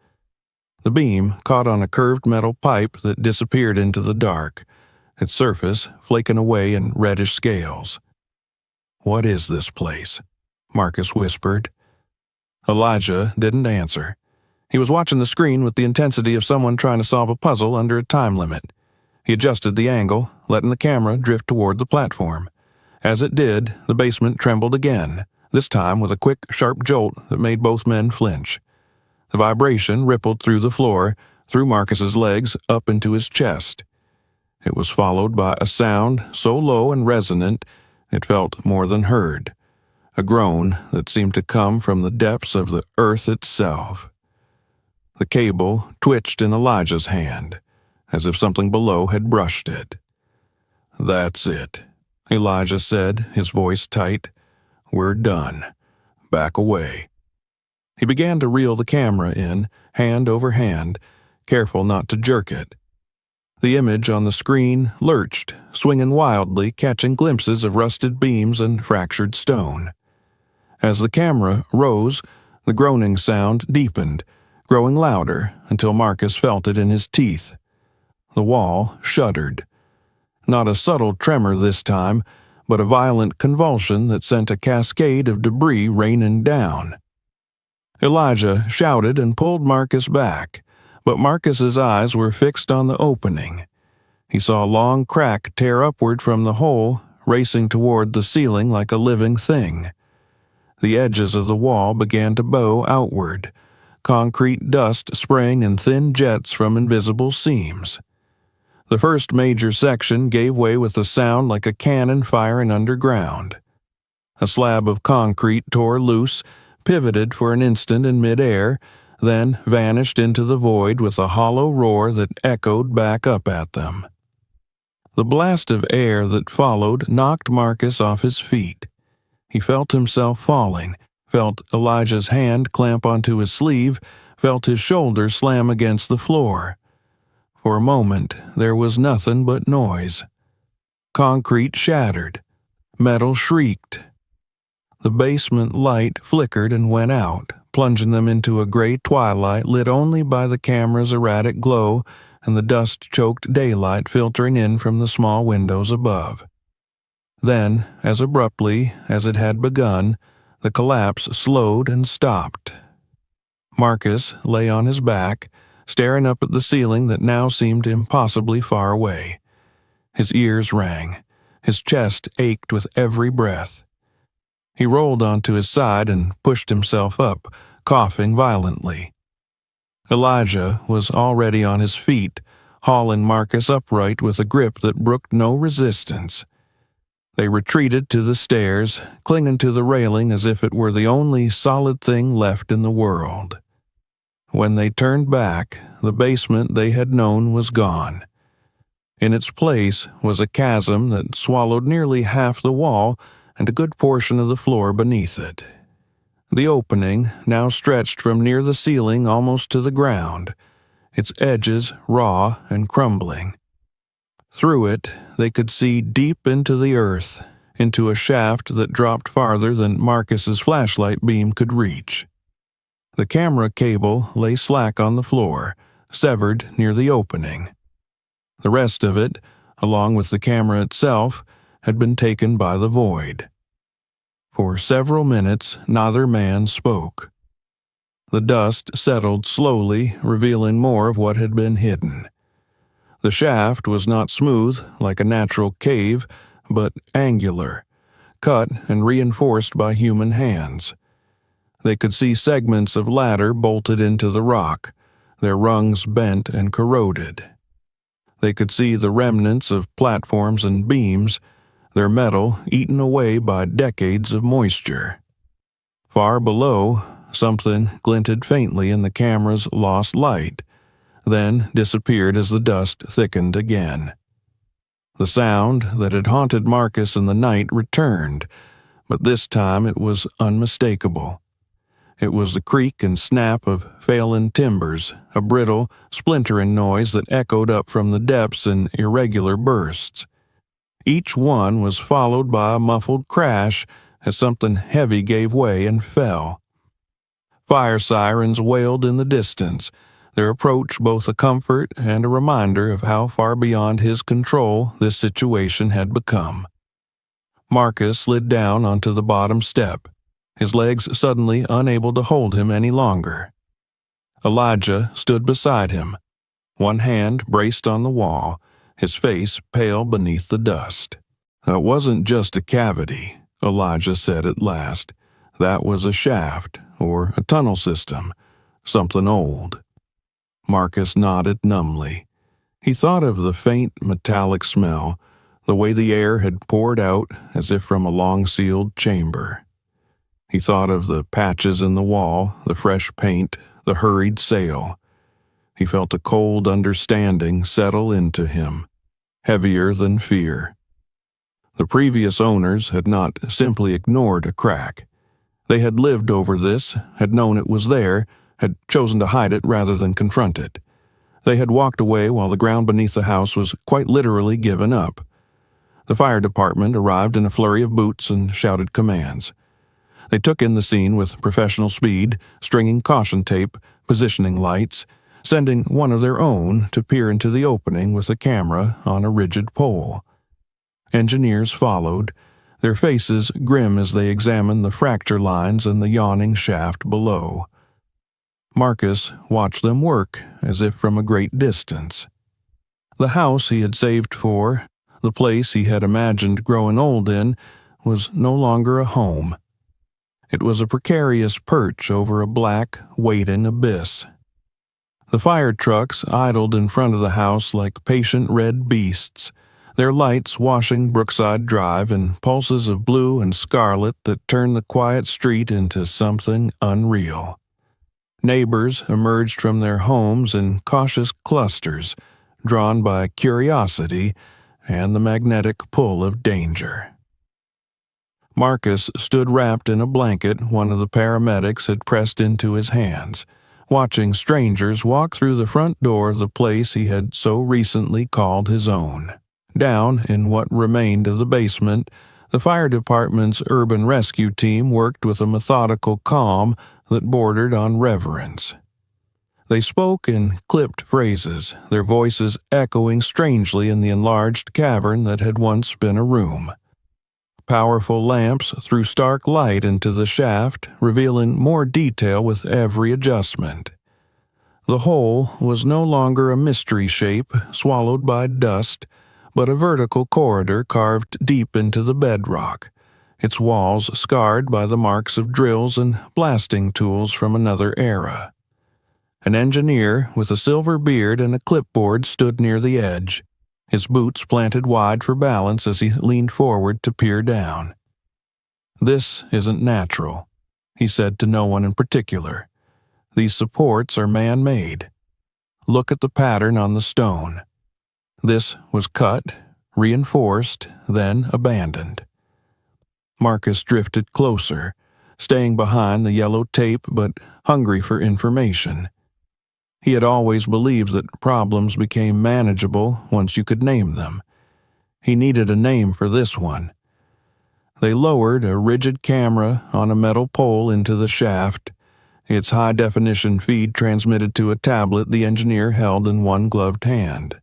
The beam caught on a curved metal pipe that disappeared into the dark, its surface flaking away in reddish scales. "What is this place?" Marcus whispered. Elijah didn't answer. He was watching the screen with the intensity of someone trying to solve a puzzle under a time limit. He adjusted the angle, letting the camera drift toward the platform. As it did, the basement trembled again, this time with a quick, sharp jolt that made both men flinch. The vibration rippled through the floor, through Marcus's legs, up into his chest. It was followed by a sound so low and resonant it felt more than heard, a groan that seemed to come from the depths of the earth itself. The cable twitched in Elijah's hand, as if something below had brushed it. "That's it," Elijah said, his voice tight. "We're done. Back away." He began to reel the camera in, hand over hand, careful not to jerk it. The image on the screen lurched, swinging wildly, catching glimpses of rusted beams and fractured stone. As the camera rose, the groaning sound deepened, growing louder until Marcus felt it in his teeth. The wall shuddered. Not a subtle tremor this time, but a violent convulsion that sent a cascade of debris raining down. Elijah shouted and pulled Marcus back, but Marcus's eyes were fixed on the opening. He saw a long crack tear upward from the hole, racing toward the ceiling like a living thing. The edges of the wall began to bow outward, concrete dust spraying in thin jets from invisible seams. The first major section gave way with a sound like a cannon firing underground. A slab of concrete tore loose, pivoted for an instant in midair, then vanished into the void with a hollow roar that echoed back up at them. The blast of air that followed knocked Marcus off his feet. He felt himself falling, felt Elijah's hand clamp onto his sleeve, felt his shoulder slam against the floor. For a moment, there was nothing but noise. Concrete shattered. Metal shrieked. The basement light flickered and went out, plunging them into a gray twilight lit only by the camera's erratic glow and the dust-choked daylight filtering in from the small windows above. Then, as abruptly as it had begun, the collapse slowed and stopped. Marcus lay on his back, staring up at the ceiling that now seemed impossibly far away. His ears rang. His chest ached with every breath. He rolled onto his side and pushed himself up, coughing violently. Elijah was already on his feet, hauling Marcus upright with a grip that brooked no resistance. They retreated to the stairs, clinging to the railing as if it were the only solid thing left in the world. When they turned back, the basement they had known was gone. In its place was a chasm that swallowed nearly half the wall and a good portion of the floor beneath it. The opening now stretched from near the ceiling almost to the ground, its edges raw and crumbling. Through it, they could see deep into the earth, into a shaft that dropped farther than Marcus's flashlight beam could reach. The camera cable lay slack on the floor, severed near the opening. The rest of it, along with the camera itself, had been taken by the void. For several minutes, neither man spoke. The dust settled slowly, revealing more of what had been hidden. The shaft was not smooth, like a natural cave, but angular, cut and reinforced by human hands. They could see segments of ladder bolted into the rock, their rungs bent and corroded. They could see the remnants of platforms and beams, their metal eaten away by decades of moisture. Far below, something glinted faintly in the camera's lost light, then disappeared as the dust thickened again. The sound that had haunted Marcus in the night returned, but this time it was unmistakable. It was the creak and snap of failing timbers, a brittle, splintering noise that echoed up from the depths in irregular bursts. Each one was followed by a muffled crash as something heavy gave way and fell. Fire sirens wailed in the distance, their approach both a comfort and a reminder of how far beyond his control this situation had become. Marcus slid down onto the bottom step, his legs suddenly unable to hold him any longer. Elijah stood beside him, one hand braced on the wall, his face pale beneath the dust. "That wasn't just a cavity," Elijah said at last. "That was a shaft, or a tunnel system, something old." Marcus nodded numbly. He thought of the faint metallic smell, the way the air had poured out as if from a long-sealed chamber. He thought of the patches in the wall, the fresh paint, the hurried sale. He felt a cold understanding settle into him, heavier than fear. The previous owners had not simply ignored a crack. They had lived over this, had known it was there, had chosen to hide it rather than confront it. They had walked away while the ground beneath the house was quite literally given up. The fire department arrived in a flurry of boots and shouted commands. They took in the scene with professional speed, stringing caution tape, positioning lights, sending one of their own to peer into the opening with a camera on a rigid pole. Engineers followed, their faces grim as they examined the fracture lines in the yawning shaft below. Marcus watched them work as if from a great distance. The house he had saved for, the place he had imagined growing old in, was no longer a home. It was a precarious perch over a black, waiting abyss. The fire trucks idled in front of the house like patient red beasts, their lights washing Brookside Drive in pulses of blue and scarlet that turned the quiet street into something unreal. Neighbors emerged from their homes in cautious clusters, drawn by curiosity and the magnetic pull of danger. Marcus stood wrapped in a blanket one of the paramedics had pressed into his hands, watching strangers walk through the front door of the place he had so recently called his own. Down in what remained of the basement, the fire department's urban rescue team worked with a methodical calm that bordered on reverence. They spoke in clipped phrases, their voices echoing strangely in the enlarged cavern that had once been a room. powerful lamps threw stark light into the shaft, revealing more detail with every adjustment. The hole was no longer a mystery shape swallowed by dust, but a vertical corridor carved deep into the bedrock, its walls scarred by the marks of drills and blasting tools from another era. An engineer with a silver beard and a clipboard stood near the edge, his boots planted wide for balance as he leaned forward to peer down. "This isn't natural," he said to no one in particular. "These supports are man-made. Look at the pattern on the stone. This was cut, reinforced, then abandoned." Marcus drifted closer, staying behind the yellow tape but hungry for information. He had always believed that problems became manageable once you could name them. He needed a name for this one. They lowered a rigid camera on a metal pole into the shaft, its high-definition feed transmitted to a tablet the engineer held in one gloved hand.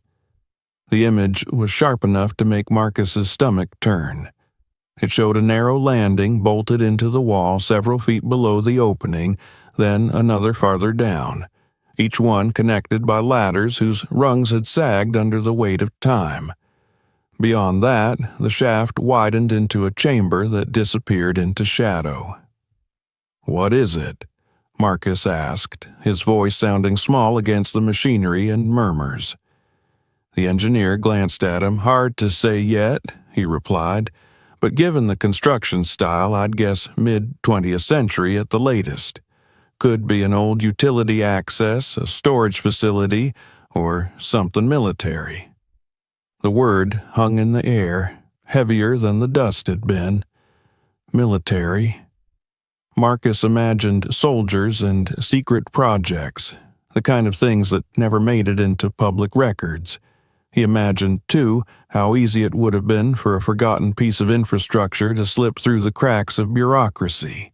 The image was sharp enough to make Marcus's stomach turn. It showed a narrow landing bolted into the wall several feet below the opening, then another farther down, each one connected by ladders whose rungs had sagged under the weight of time. Beyond that, the shaft widened into a chamber that disappeared into shadow. "What is it?" Marcus asked, his voice sounding small against the machinery and murmurs. The engineer glanced at him. "Hard to say yet," he replied, "but given the construction style, I'd guess mid-20th century at the latest. Could be an old utility access, a storage facility, or something military." The word hung in the air, heavier than the dust had been. Military. Marcus imagined soldiers and secret projects, the kind of things that never made it into public records. He imagined, too, how easy it would have been for a forgotten piece of infrastructure to slip through the cracks of bureaucracy,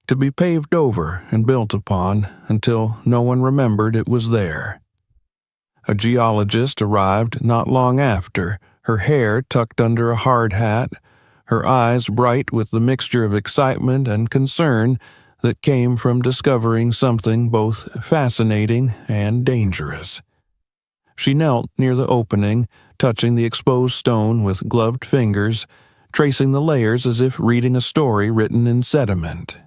to be paved over and built upon until no one remembered it was there. A geologist arrived not long after, her hair tucked under a hard hat, her eyes bright with the mixture of excitement and concern that came from discovering something both fascinating and dangerous. She knelt near the opening, touching the exposed stone with gloved fingers, tracing the layers as if reading a story written in sediment.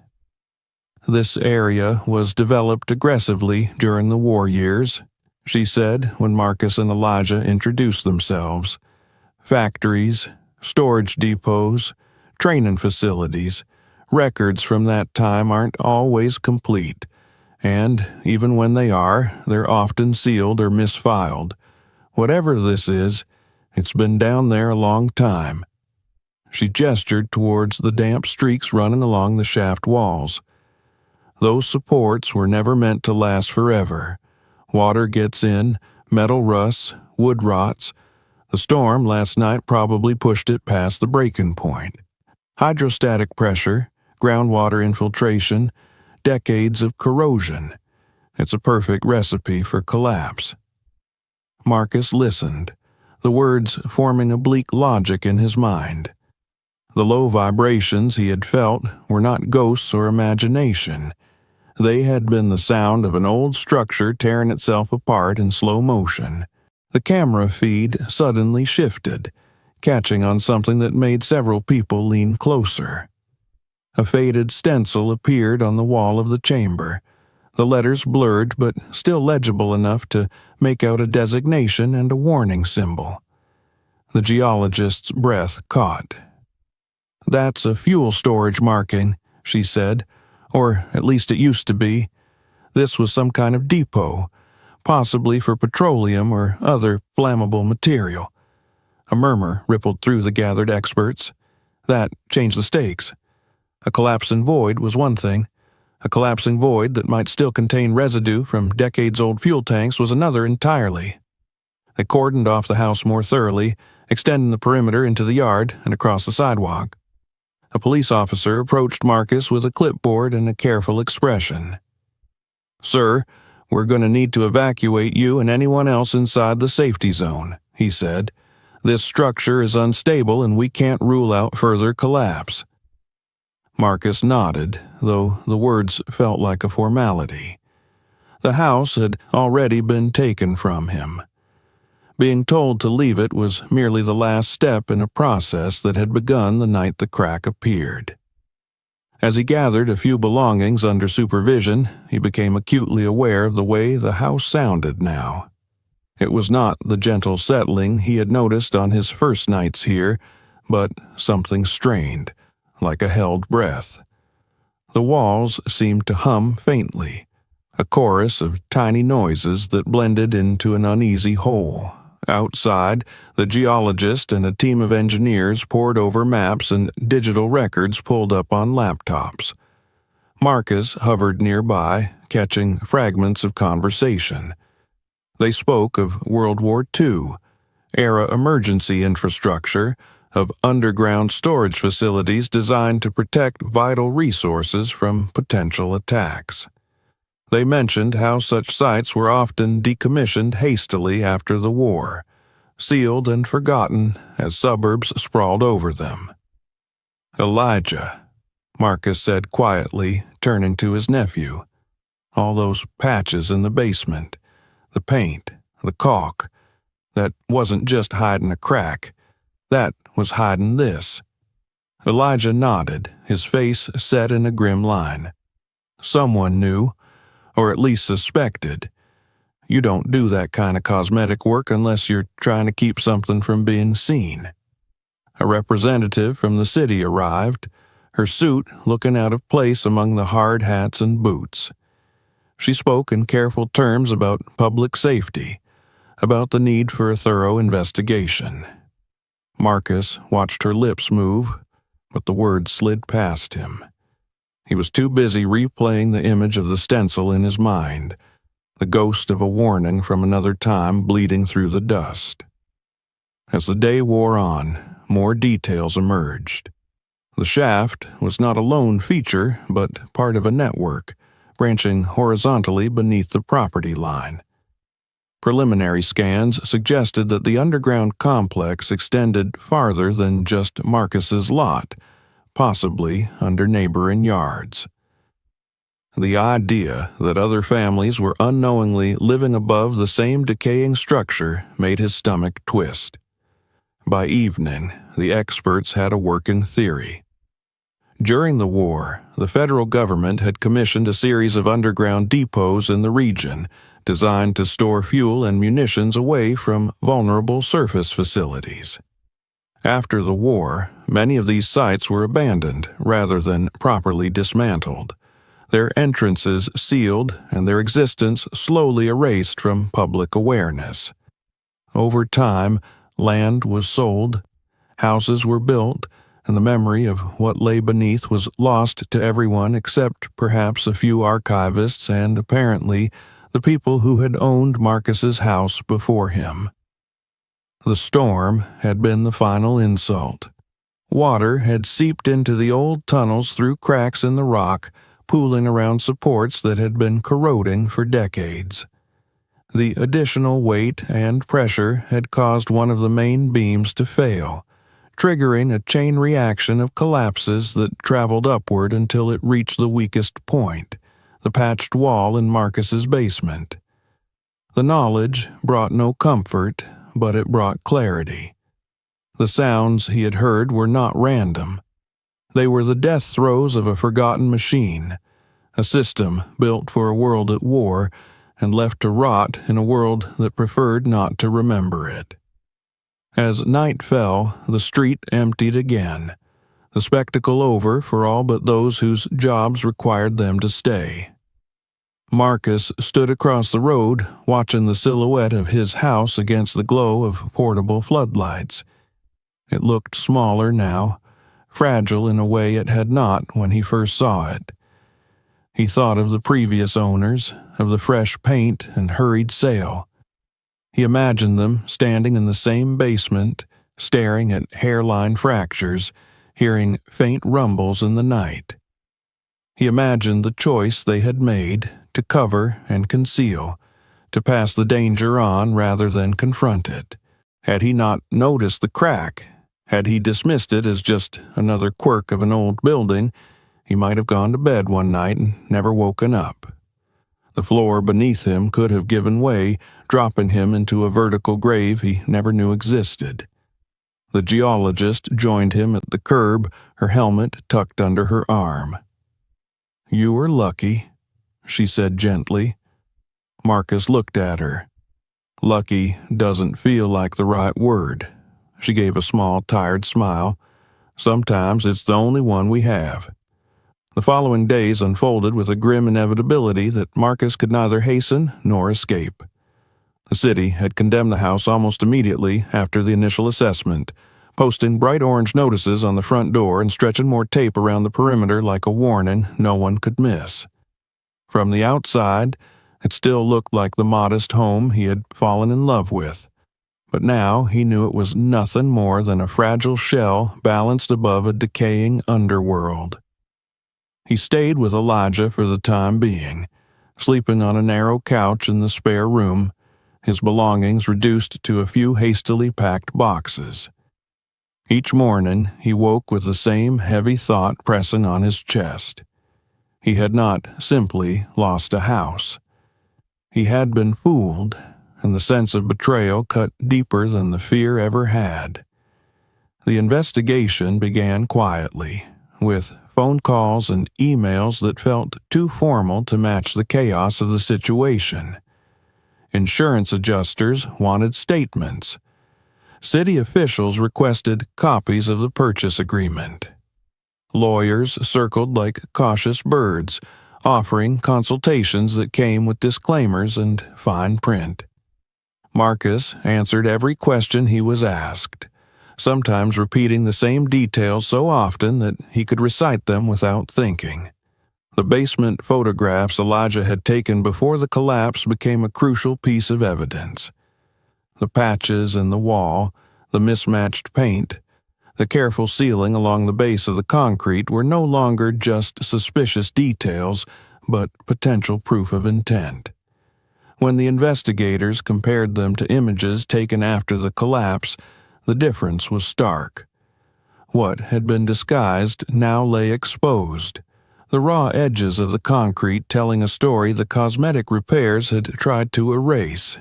"This area was developed aggressively during the war years," she said when Marcus and Elijah introduced themselves. "Factories, storage depots, training facilities, records from that time aren't always complete, and even when they are, they're often sealed or misfiled. Whatever this is, it's been down there a long time." She gestured towards the damp streaks running along the shaft walls. "Those supports were never meant to last forever. Water gets in, metal rusts, wood rots. The storm last night probably pushed it past the breaking point. Hydrostatic pressure, groundwater infiltration, decades of corrosion. It's a perfect recipe for collapse." Marcus listened, the words forming a bleak logic in his mind. The low vibrations he had felt were not ghosts or imagination. They had been the sound of an old structure tearing itself apart in slow motion. The camera feed suddenly shifted, catching on something that made several people lean closer. A faded stencil appeared on the wall of the chamber, the letters blurred but still legible enough to make out a designation and a warning symbol. The geologist's breath caught. "That's a fuel storage marking," she said, "or at least it used to be. This was some kind of depot, possibly for petroleum or other flammable material." A murmur rippled through the gathered experts. That changed the stakes. A collapsing void was one thing. A collapsing void that might still contain residue from decades-old fuel tanks was another entirely. They cordoned off the house more thoroughly, extending the perimeter into the yard and across the sidewalk. A police officer approached Marcus with a clipboard and a careful expression. "Sir, we're going to need to evacuate you and anyone else inside the safety zone," he said. This structure is unstable and we can't rule out further collapse." Marcus nodded, though the words felt like a formality. The house had already been taken from him. Being told to leave it was merely the last step in a process that had begun the night the crack appeared. As he gathered a few belongings under supervision, he became acutely aware of the way the house sounded now. It was not the gentle settling he had noticed on his first nights here, but something strained, like a held breath. The walls seemed to hum faintly, a chorus of tiny noises that blended into an uneasy whole. Outside, the geologist and a team of engineers pored over maps and digital records pulled up on laptops. Marcus hovered nearby, catching fragments of conversation. They spoke of World War II, era emergency infrastructure, of underground storage facilities designed to protect vital resources from potential attacks. They mentioned how such sites were often decommissioned hastily after the war, sealed and forgotten as suburbs sprawled over them. "Elijah," Marcus said quietly, turning to his nephew. "All those patches in the basement, the paint, the caulk, that wasn't just hiding a crack, that was hiding this." Elijah nodded, his face set in a grim line. "Someone knew, or at least suspected. You don't do that kind of cosmetic work unless you're trying to keep something from being seen." A representative from the city arrived, her suit looking out of place among the hard hats and boots. She spoke in careful terms about public safety, about the need for a thorough investigation. Marcus watched her lips move, but the words slid past him. He was too busy replaying the image of the stencil in his mind, the ghost of a warning from another time bleeding through the dust. As the day wore on, more details emerged. The shaft was not a lone feature, but part of a network, branching horizontally beneath the property line. Preliminary scans suggested that the underground complex extended farther than just Marcus's lot, possibly under neighboring yards. The idea that other families were unknowingly living above the same decaying structure made his stomach twist. By evening, the experts had a working theory. During the war, the federal government had commissioned a series of underground depots in the region, designed to store fuel and munitions away from vulnerable surface facilities. After the war, many of these sites were abandoned rather than properly dismantled, their entrances sealed and their existence slowly erased from public awareness. Over time, land was sold, houses were built, and the memory of what lay beneath was lost to everyone except perhaps a few archivists and, apparently, the people who had owned Marcus's house before him. The storm had been the final insult. Water had seeped into the old tunnels through cracks in the rock, pooling around supports that had been corroding for decades. The additional weight and pressure had caused one of the main beams to fail, triggering a chain reaction of collapses that traveled upward until it reached the weakest point, the patched wall in Marcus's basement. The knowledge brought no comfort, but it brought clarity. The sounds he had heard were not random. They were the death throes of a forgotten machine, a system built for a world at war and left to rot in a world that preferred not to remember it. As night fell, the street emptied again, the spectacle over for all but those whose jobs required them to stay. Marcus stood across the road, watching the silhouette of his house against the glow of portable floodlights. It looked smaller now, fragile in a way it had not when he first saw it. He thought of the previous owners, of the fresh paint and hurried sale. He imagined them standing in the same basement, staring at hairline fractures, hearing faint rumbles in the night. He imagined the choice they had made to cover and conceal, to pass the danger on rather than confront it, Had he not noticed the crack, had he dismissed it as just another quirk of an old building, he might have gone to bed one night and never woken up. The floor beneath him could have given way, dropping him into a vertical grave he never knew existed. The geologist joined him at the curb, her helmet tucked under her arm. "You were lucky," she said gently. Marcus looked at her. "Lucky doesn't feel like the right word." She gave a small, tired smile. "Sometimes it's the only one we have." The following days unfolded with a grim inevitability that Marcus could neither hasten nor escape. The city had condemned the house almost immediately after the initial assessment, posting bright orange notices on the front door and stretching more tape around the perimeter like a warning no one could miss. From the outside, it still looked like the modest home he had fallen in love with, but now he knew it was nothing more than a fragile shell balanced above a decaying underworld. He stayed with Elijah for the time being, sleeping on a narrow couch in the spare room, his belongings reduced to a few hastily packed boxes. Each morning he woke with the same heavy thought pressing on his chest. He had not simply lost a house. He had been fooled, and the sense of betrayal cut deeper than the fear ever had. The investigation began quietly, with phone calls and emails that felt too formal to match the chaos of the situation. Insurance adjusters wanted statements. City officials requested copies of the purchase agreement. Lawyers circled like cautious birds, offering consultations that came with disclaimers and fine print. Marcus answered every question he was asked, sometimes repeating the same details so often that he could recite them without thinking. The basement photographs Elijah had taken before the collapse became a crucial piece of evidence. The patches in the wall, the mismatched paint, the careful sealing along the base of the concrete were no longer just suspicious details, but potential proof of intent. When the investigators compared them to images taken after the collapse, the difference was stark. What had been disguised now lay exposed, the raw edges of the concrete telling a story the cosmetic repairs had tried to erase.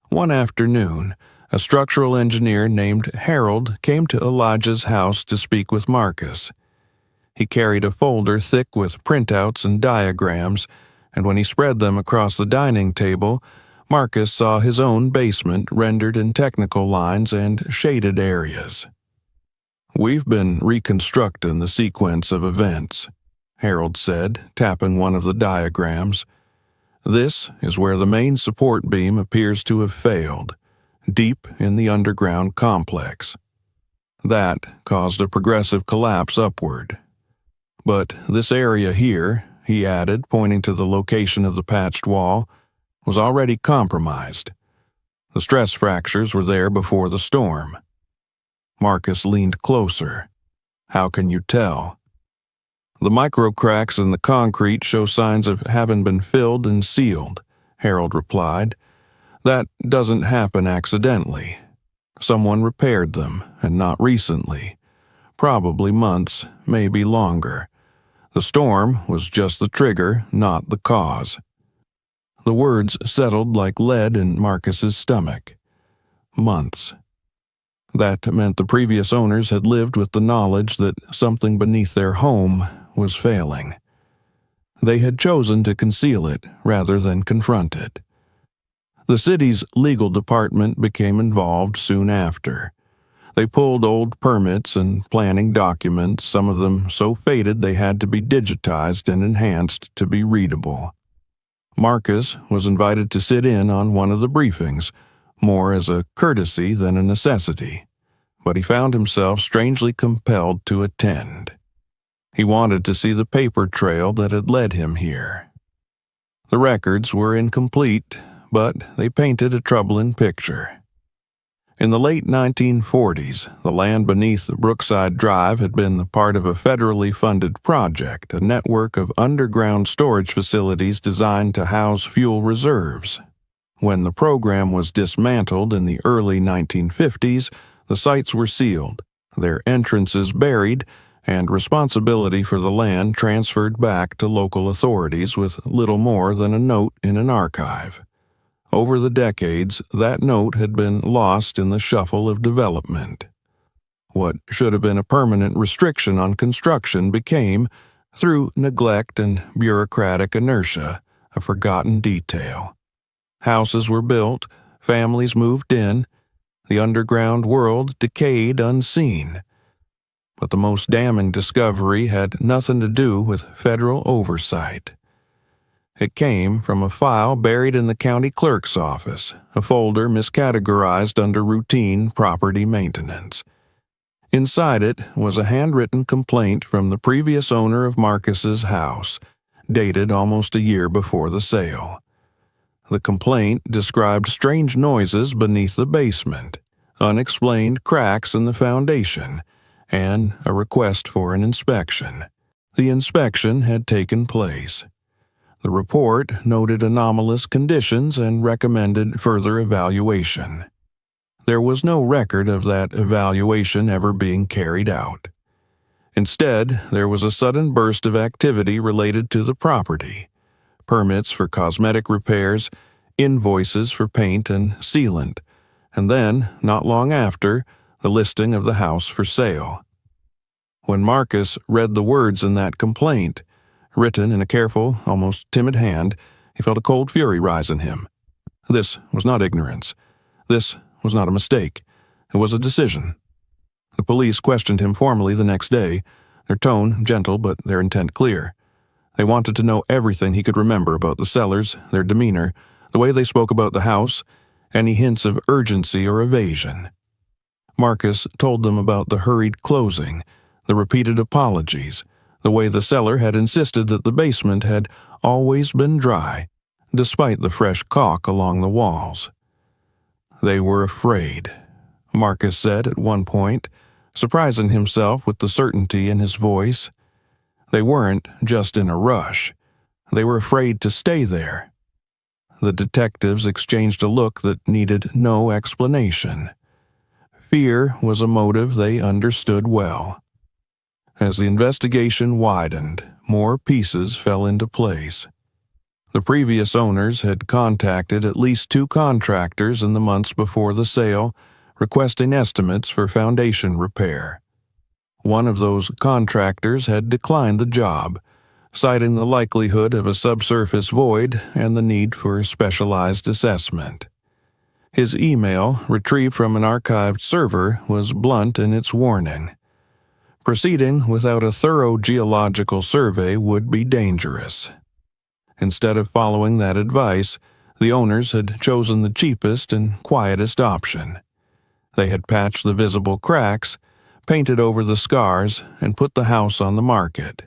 One afternoon, a structural engineer named Harold came to Elijah's house to speak with Marcus. He carried a folder thick with printouts and diagrams, and when he spread them across the dining table, Marcus saw his own basement rendered in technical lines and shaded areas. "We've been reconstructing the sequence of events," Harold said, tapping one of the diagrams. "This is where the main support beam appears to have failed, deep in the underground complex. That caused a progressive collapse upward. But this area here," he added, pointing to the location of the patched wall, "was already compromised. The stress fractures were there before the storm." Marcus leaned closer. "How can you tell?" "The micro cracks in the concrete show signs of having been filled and sealed," Harold replied. "That doesn't happen accidentally. Someone repaired them, and not recently. Probably months, maybe longer. The storm was just the trigger, not the cause." The words settled like lead in Marcus's stomach. Months. That meant the previous owners had lived with the knowledge that something beneath their home was failing. They had chosen to conceal it rather than confront it. The city's legal department became involved soon after. They pulled old permits and planning documents, some of them so faded they had to be digitized and enhanced to be readable. Marcus was invited to sit in on one of the briefings, more as a courtesy than a necessity, but he found himself strangely compelled to attend. He wanted to see the paper trail that had led him here. The records were incomplete, but they painted a troubling picture. In the late 1940s, the land beneath Brookside Drive had been part of a federally funded project, a network of underground storage facilities designed to house fuel reserves. When the program was dismantled in the early 1950s, the sites were sealed, their entrances buried, and responsibility for the land transferred back to local authorities with little more than a note in an archive. Over the decades, that note had been lost in the shuffle of development. What should have been a permanent restriction on construction became, through neglect and bureaucratic inertia, a forgotten detail. Houses were built, families moved in, the underground world decayed unseen. But the most damning discovery had nothing to do with federal oversight. It came from a file buried in the county clerk's office, a folder miscategorized under routine property maintenance. Inside it was a handwritten complaint from the previous owner of Marcus's house, dated almost a year before the sale. The complaint described strange noises beneath the basement, unexplained cracks in the foundation, and a request for an inspection. The inspection had taken place. The report noted anomalous conditions and recommended further evaluation. There was no record of that evaluation ever being carried out. Instead, there was a sudden burst of activity related to the property: permits for cosmetic repairs, invoices for paint and sealant, and then, not long after, the listing of the house for sale. When Marcus read the words in that complaint, written in a careful, almost timid hand, he felt a cold fury rise in him. This was not ignorance. This was not a mistake. It was a decision. The police questioned him formally the next day, their tone gentle but their intent clear. They wanted to know everything he could remember about the sellers, their demeanor, the way they spoke about the house, any hints of urgency or evasion. Marcus told them about the hurried closing, the repeated apologies, the way the seller had insisted that the basement had always been dry, despite the fresh caulk along the walls. They were afraid, Marcus said at one point, surprising himself with the certainty in his voice. They weren't just in a rush. They were afraid to stay there. The detectives exchanged a look that needed no explanation. Fear was a motive they understood well. As the investigation widened, more pieces fell into place. The previous owners had contacted at least 2 contractors in the months before the sale, requesting estimates for foundation repair. One of those contractors had declined the job, citing the likelihood of a subsurface void and the need for a specialized assessment. His email, retrieved from an archived server, was blunt in its warning. Proceeding without a thorough geological survey would be dangerous. Instead of following that advice, the owners had chosen the cheapest and quietest option. They had patched the visible cracks, painted over the scars, and put the house on the market.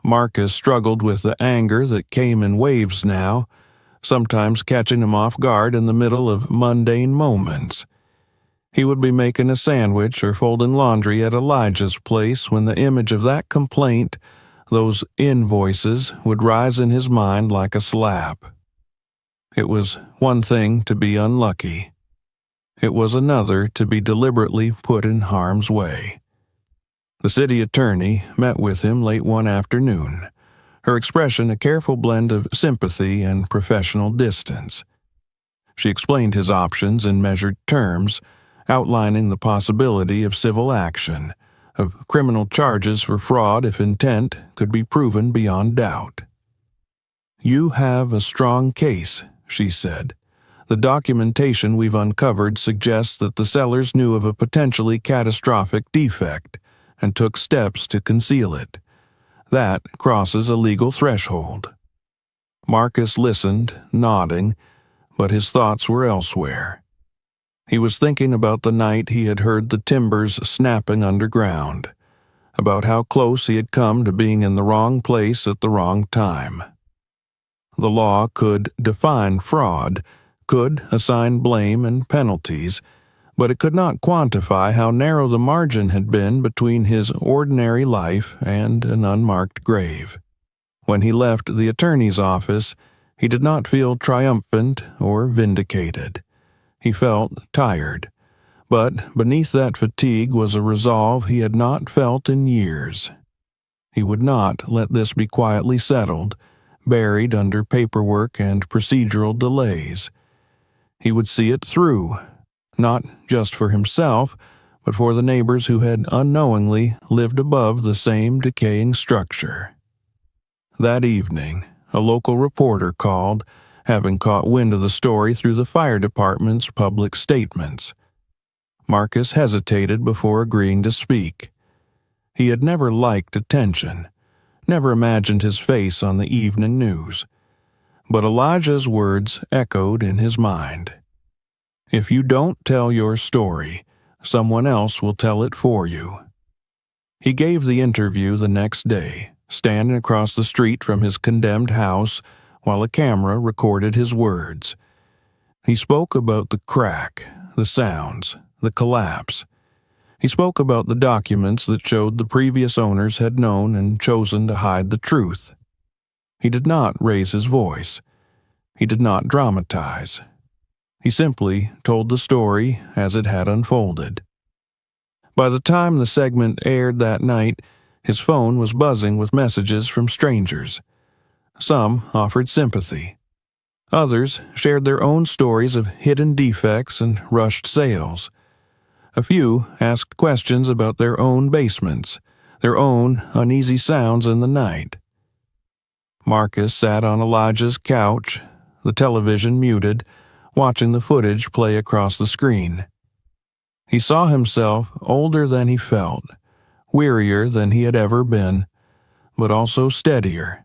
Marcus struggled with the anger that came in waves now, sometimes catching him off guard in the middle of mundane moments. He would be making a sandwich or folding laundry at Elijah's place when the image of that complaint, those invoices, would rise in his mind like a slap. It was one thing to be unlucky. It was another to be deliberately put in harm's way. The city attorney met with him late one afternoon, her expression a careful blend of sympathy and professional distance. She explained his options in measured terms, outlining the possibility of civil action, of criminal charges for fraud if intent could be proven beyond doubt. "You have a strong case," she said. "The documentation we've uncovered suggests that the sellers knew of a potentially catastrophic defect and took steps to conceal it. That crosses a legal threshold." Marcus listened, nodding, but his thoughts were elsewhere. He was thinking about the night he had heard the timbers snapping underground, about how close he had come to being in the wrong place at the wrong time. The law could define fraud, could assign blame and penalties, but it could not quantify how narrow the margin had been between his ordinary life and an unmarked grave. When he left the attorney's office, He did not feel triumphant or vindicated. He felt tired, but beneath that fatigue was a resolve he had not felt in years. He would not let this be quietly settled, buried under paperwork and procedural delays. He would see it through, not just for himself, but for the neighbors who had unknowingly lived above the same decaying structure. That evening, a local reporter called, having caught wind of the story through the fire department's public statements. Marcus hesitated before agreeing to speak. He had never liked attention, never imagined his face on the evening news. But Elijah's words echoed in his mind. If you don't tell your story, someone else will tell it for you. He gave the interview the next day, standing across the street from his condemned house while a camera recorded his words. He spoke about the crack, the sounds, the collapse. He spoke about the documents that showed the previous owners had known and chosen to hide the truth. He did not raise his voice. He did not dramatize. He simply told the story as it had unfolded. By the time the segment aired that night, his phone was buzzing with messages from strangers. Some offered sympathy. Others shared their own stories of hidden defects and rushed sales. A few asked questions about their own basements, their own uneasy sounds in the night. Marcus sat on Elijah's couch, the television muted, watching the footage play across the screen. He saw himself older than he felt, wearier than he had ever been, but also steadier.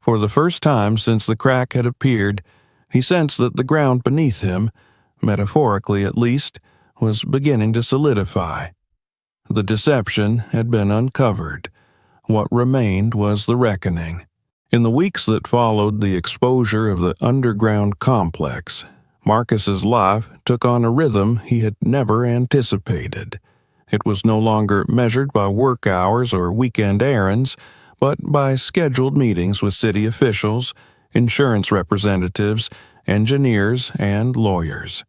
For the first time since the crack had appeared, he sensed that the ground beneath him, metaphorically at least, was beginning to solidify. The deception had been uncovered. What remained was the reckoning. In the weeks that followed the exposure of the underground complex, Marcus's life took on a rhythm he had never anticipated. It was no longer measured by work hours or weekend errands, but by scheduled meetings with city officials, insurance representatives, engineers, and lawyers.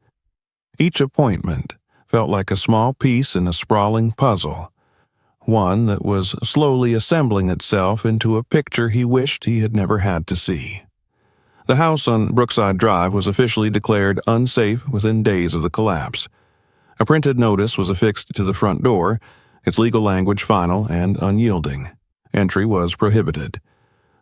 Each appointment felt like a small piece in a sprawling puzzle, one that was slowly assembling itself into a picture he wished he had never had to see. The house on Brookside Drive was officially declared unsafe within days of the collapse. A printed notice was affixed to the front door, its legal language final and unyielding. Entry was prohibited.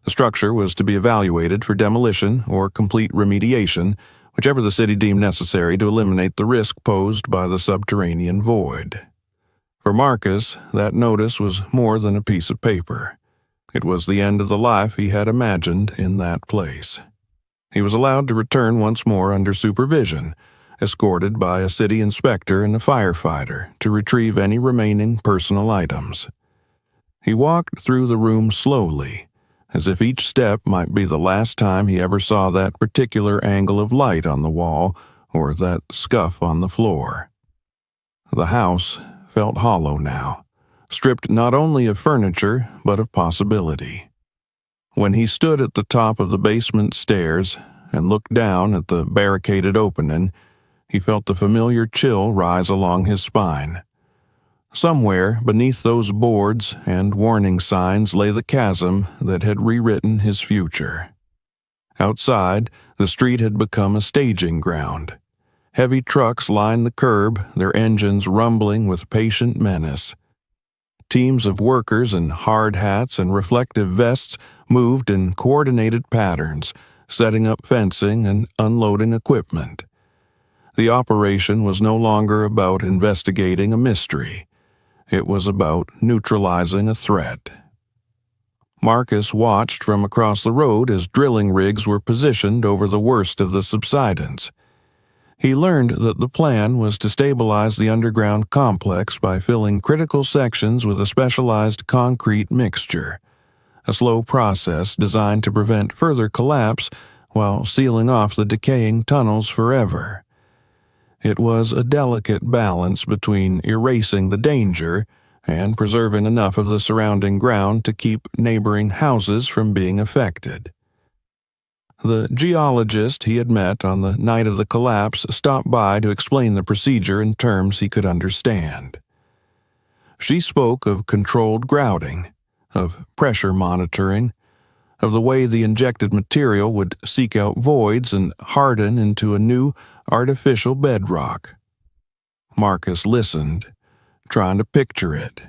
The structure was to be evaluated for demolition or complete remediation, whichever the city deemed necessary to eliminate the risk posed by the subterranean void. For Marcus, that notice was more than a piece of paper. It was the end of the life he had imagined in that place. He was allowed to return once more under supervision, escorted by a city inspector and a firefighter to retrieve any remaining personal items. He walked through the room slowly, as if each step might be the last time he ever saw that particular angle of light on the wall or that scuff on the floor. The house felt hollow now, stripped not only of furniture but of possibility. When he stood at the top of the basement stairs and looked down at the barricaded opening, he felt the familiar chill rise along his spine. Somewhere beneath those boards and warning signs lay the chasm that had rewritten his future. Outside, the street had become a staging ground. Heavy trucks lined the curb, their engines rumbling with patient menace. Teams of workers in hard hats and reflective vests moved in coordinated patterns, setting up fencing and unloading equipment. The operation was no longer about investigating a mystery. It was about neutralizing a threat. Marcus watched from across the road as drilling rigs were positioned over the worst of the subsidence. He learned that the plan was to stabilize the underground complex by filling critical sections with a specialized concrete mixture, a slow process designed to prevent further collapse while sealing off the decaying tunnels forever. It was a delicate balance between erasing the danger and preserving enough of the surrounding ground to keep neighboring houses from being affected. The geologist he had met on the night of the collapse stopped by to explain the procedure in terms he could understand. She spoke of controlled grouting, of pressure monitoring, of the way the injected material would seek out voids and harden into a new artificial bedrock. Marcus listened, trying to picture it,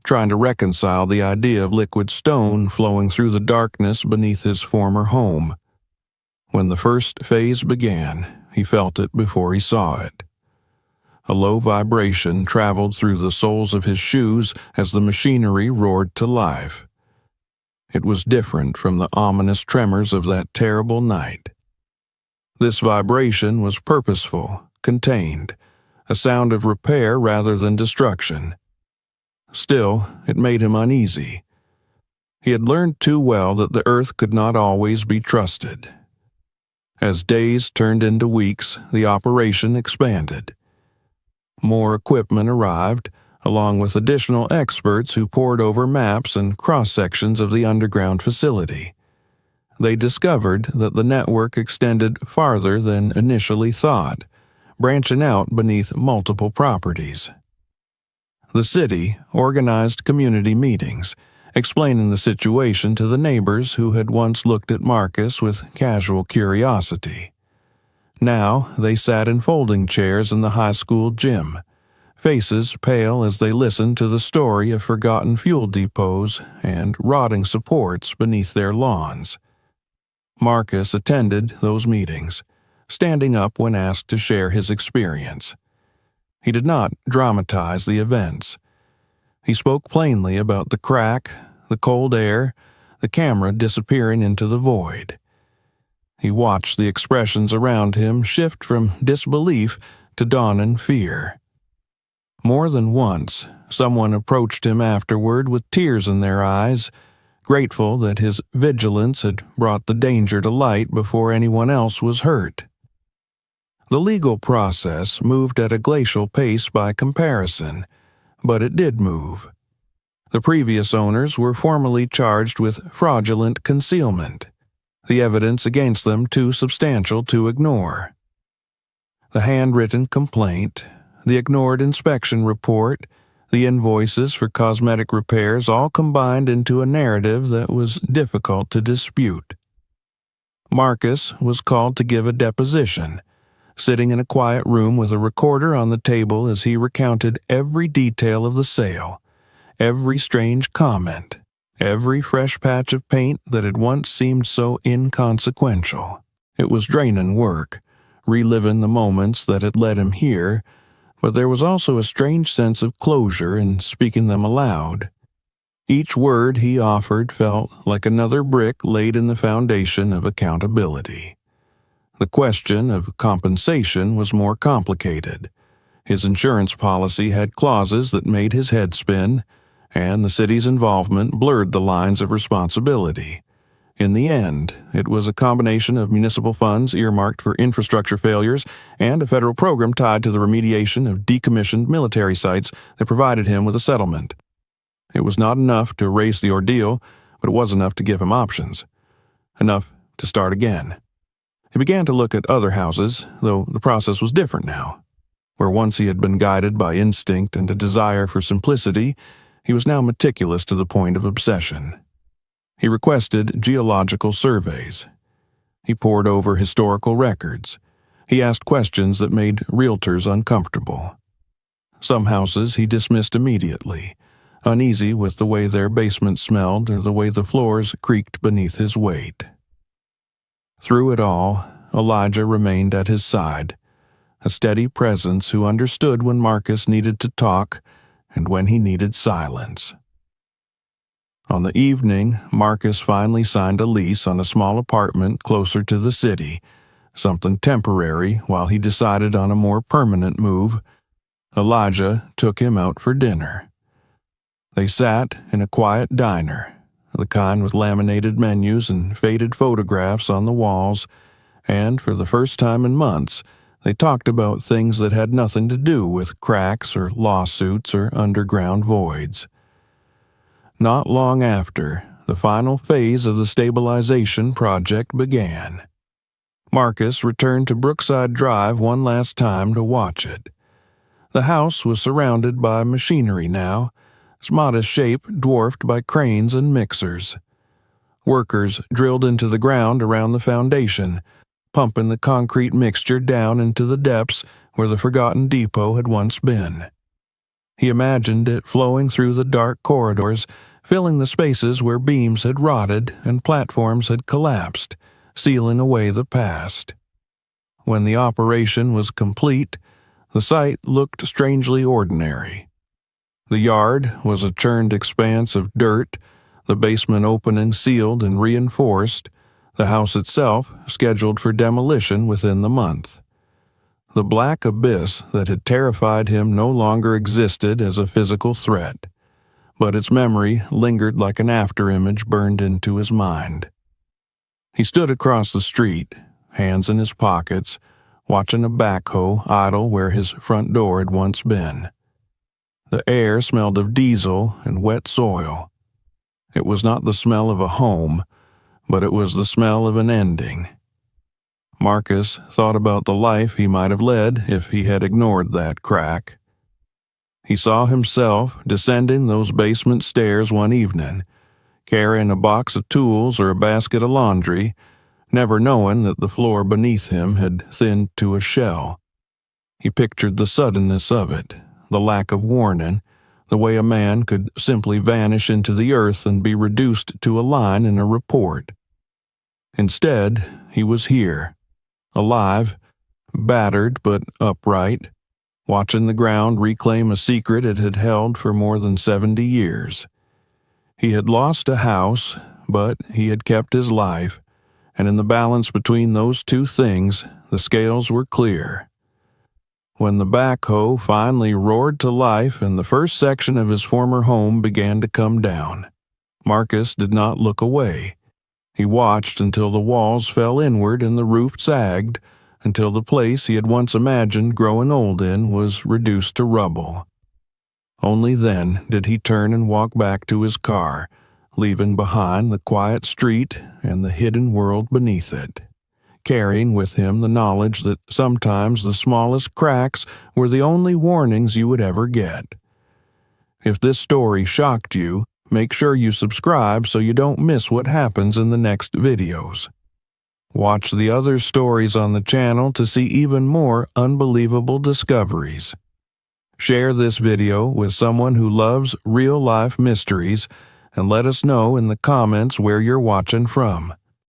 trying to reconcile the idea of liquid stone flowing through the darkness beneath his former home. When the first phase began, he felt it before he saw it. A low vibration traveled through the soles of his shoes as the machinery roared to life. It was different from the ominous tremors of that terrible night. This vibration was purposeful, contained, a sound of repair rather than destruction. Still, it made him uneasy. He had learned too well that the earth could not always be trusted. As days turned into weeks, the operation expanded. More equipment arrived, along with additional experts who pored over maps and cross-sections of the underground facility. They discovered that the network extended farther than initially thought, branching out beneath multiple properties. The city organized community meetings, explaining the situation to the neighbors who had once looked at Marcus with casual curiosity. Now they sat in folding chairs in the high school gym, faces pale as they listened to the story of forgotten fuel depots and rotting supports beneath their lawns. Marcus attended those meetings, standing up when asked to share his experience. He did not dramatize the events. He spoke plainly about the crack, the cold air, the camera disappearing into the void. He watched the expressions around him shift from disbelief to dawning fear. More than once, someone approached him afterward with tears in their eyes, grateful that his vigilance had brought the danger to light before anyone else was hurt. The legal process moved at a glacial pace by comparison, but it did move. The previous owners were formally charged with fraudulent concealment, the evidence against them too substantial to ignore. The handwritten complaint, the ignored inspection report, the invoices for cosmetic repairs all combined into a narrative that was difficult to dispute. Marcus was called to give a deposition, sitting in a quiet room with a recorder on the table as he recounted every detail of the sale, every strange comment, every fresh patch of paint that had once seemed so inconsequential. It was draining work, reliving the moments that had led him here, but there was also a strange sense of closure in speaking them aloud. Each word he offered felt like another brick laid in the foundation of accountability. The question of compensation was more complicated. His insurance policy had clauses that made his head spin, and the city's involvement blurred the lines of responsibility. In the end, it was a combination of municipal funds earmarked for infrastructure failures and a federal program tied to the remediation of decommissioned military sites that provided him with a settlement. It was not enough to erase the ordeal, but it was enough to give him options. Enough to start again. He began to look at other houses, though the process was different now. Where once he had been guided by instinct and a desire for simplicity, he was now meticulous to the point of obsession. He requested geological surveys. He pored over historical records. He asked questions that made realtors uncomfortable. Some houses he dismissed immediately, uneasy with the way their basement smelled or the way the floors creaked beneath his weight. Through it all, Elijah remained at his side, a steady presence who understood when Marcus needed to talk and when he needed silence. On the evening, Marcus finally signed a lease on a small apartment closer to the city, something temporary while he decided on a more permanent move. Elijah took him out for dinner. They sat in a quiet diner, the kind with laminated menus and faded photographs on the walls, and for the first time in months, they talked about things that had nothing to do with cracks or lawsuits or underground voids. Not long after, the final phase of the stabilization project began. Marcus returned to Brookside Drive one last time to watch it. The house was surrounded by machinery now, its modest shape dwarfed by cranes and mixers. Workers drilled into the ground around the foundation, pumping the concrete mixture down into the depths where the forgotten depot had once been. He imagined it flowing through the dark corridors, filling the spaces where beams had rotted and platforms had collapsed, sealing away the past. When the operation was complete, the site looked strangely ordinary. The yard was a churned expanse of dirt, the basement opening sealed and reinforced, the house itself scheduled for demolition within the month. The black abyss that had terrified him no longer existed as a physical threat, but its memory lingered like an afterimage burned into his mind. He stood across the street, hands in his pockets, watching a backhoe idle where his front door had once been. The air smelled of diesel and wet soil. It was not the smell of a home, but it was the smell of an ending. Marcus thought about the life he might have led if he had ignored that crack. He saw himself descending those basement stairs one evening, carrying a box of tools or a basket of laundry, never knowing that the floor beneath him had thinned to a shell. He pictured the suddenness of it, the lack of warning, the way a man could simply vanish into the earth and be reduced to a line in a report. Instead, he was here, alive, battered but upright, watching the ground reclaim a secret it had held for more than 70 years. He had lost a house, but he had kept his life, and in the balance between those two things, the scales were clear. When the backhoe finally roared to life and the first section of his former home began to come down, Marcus did not look away. He watched until the walls fell inward and the roof sagged, until the place he had once imagined growing old in was reduced to rubble. Only then did he turn and walk back to his car, leaving behind the quiet street and the hidden world beneath it, carrying with him the knowledge that sometimes the smallest cracks were the only warnings you would ever get. If this story shocked you, make sure you subscribe so you don't miss what happens in the next videos. Watch the other stories on the channel to see even more unbelievable discoveries. Share this video with someone who loves real-life mysteries and let us know in the comments where you're watching from.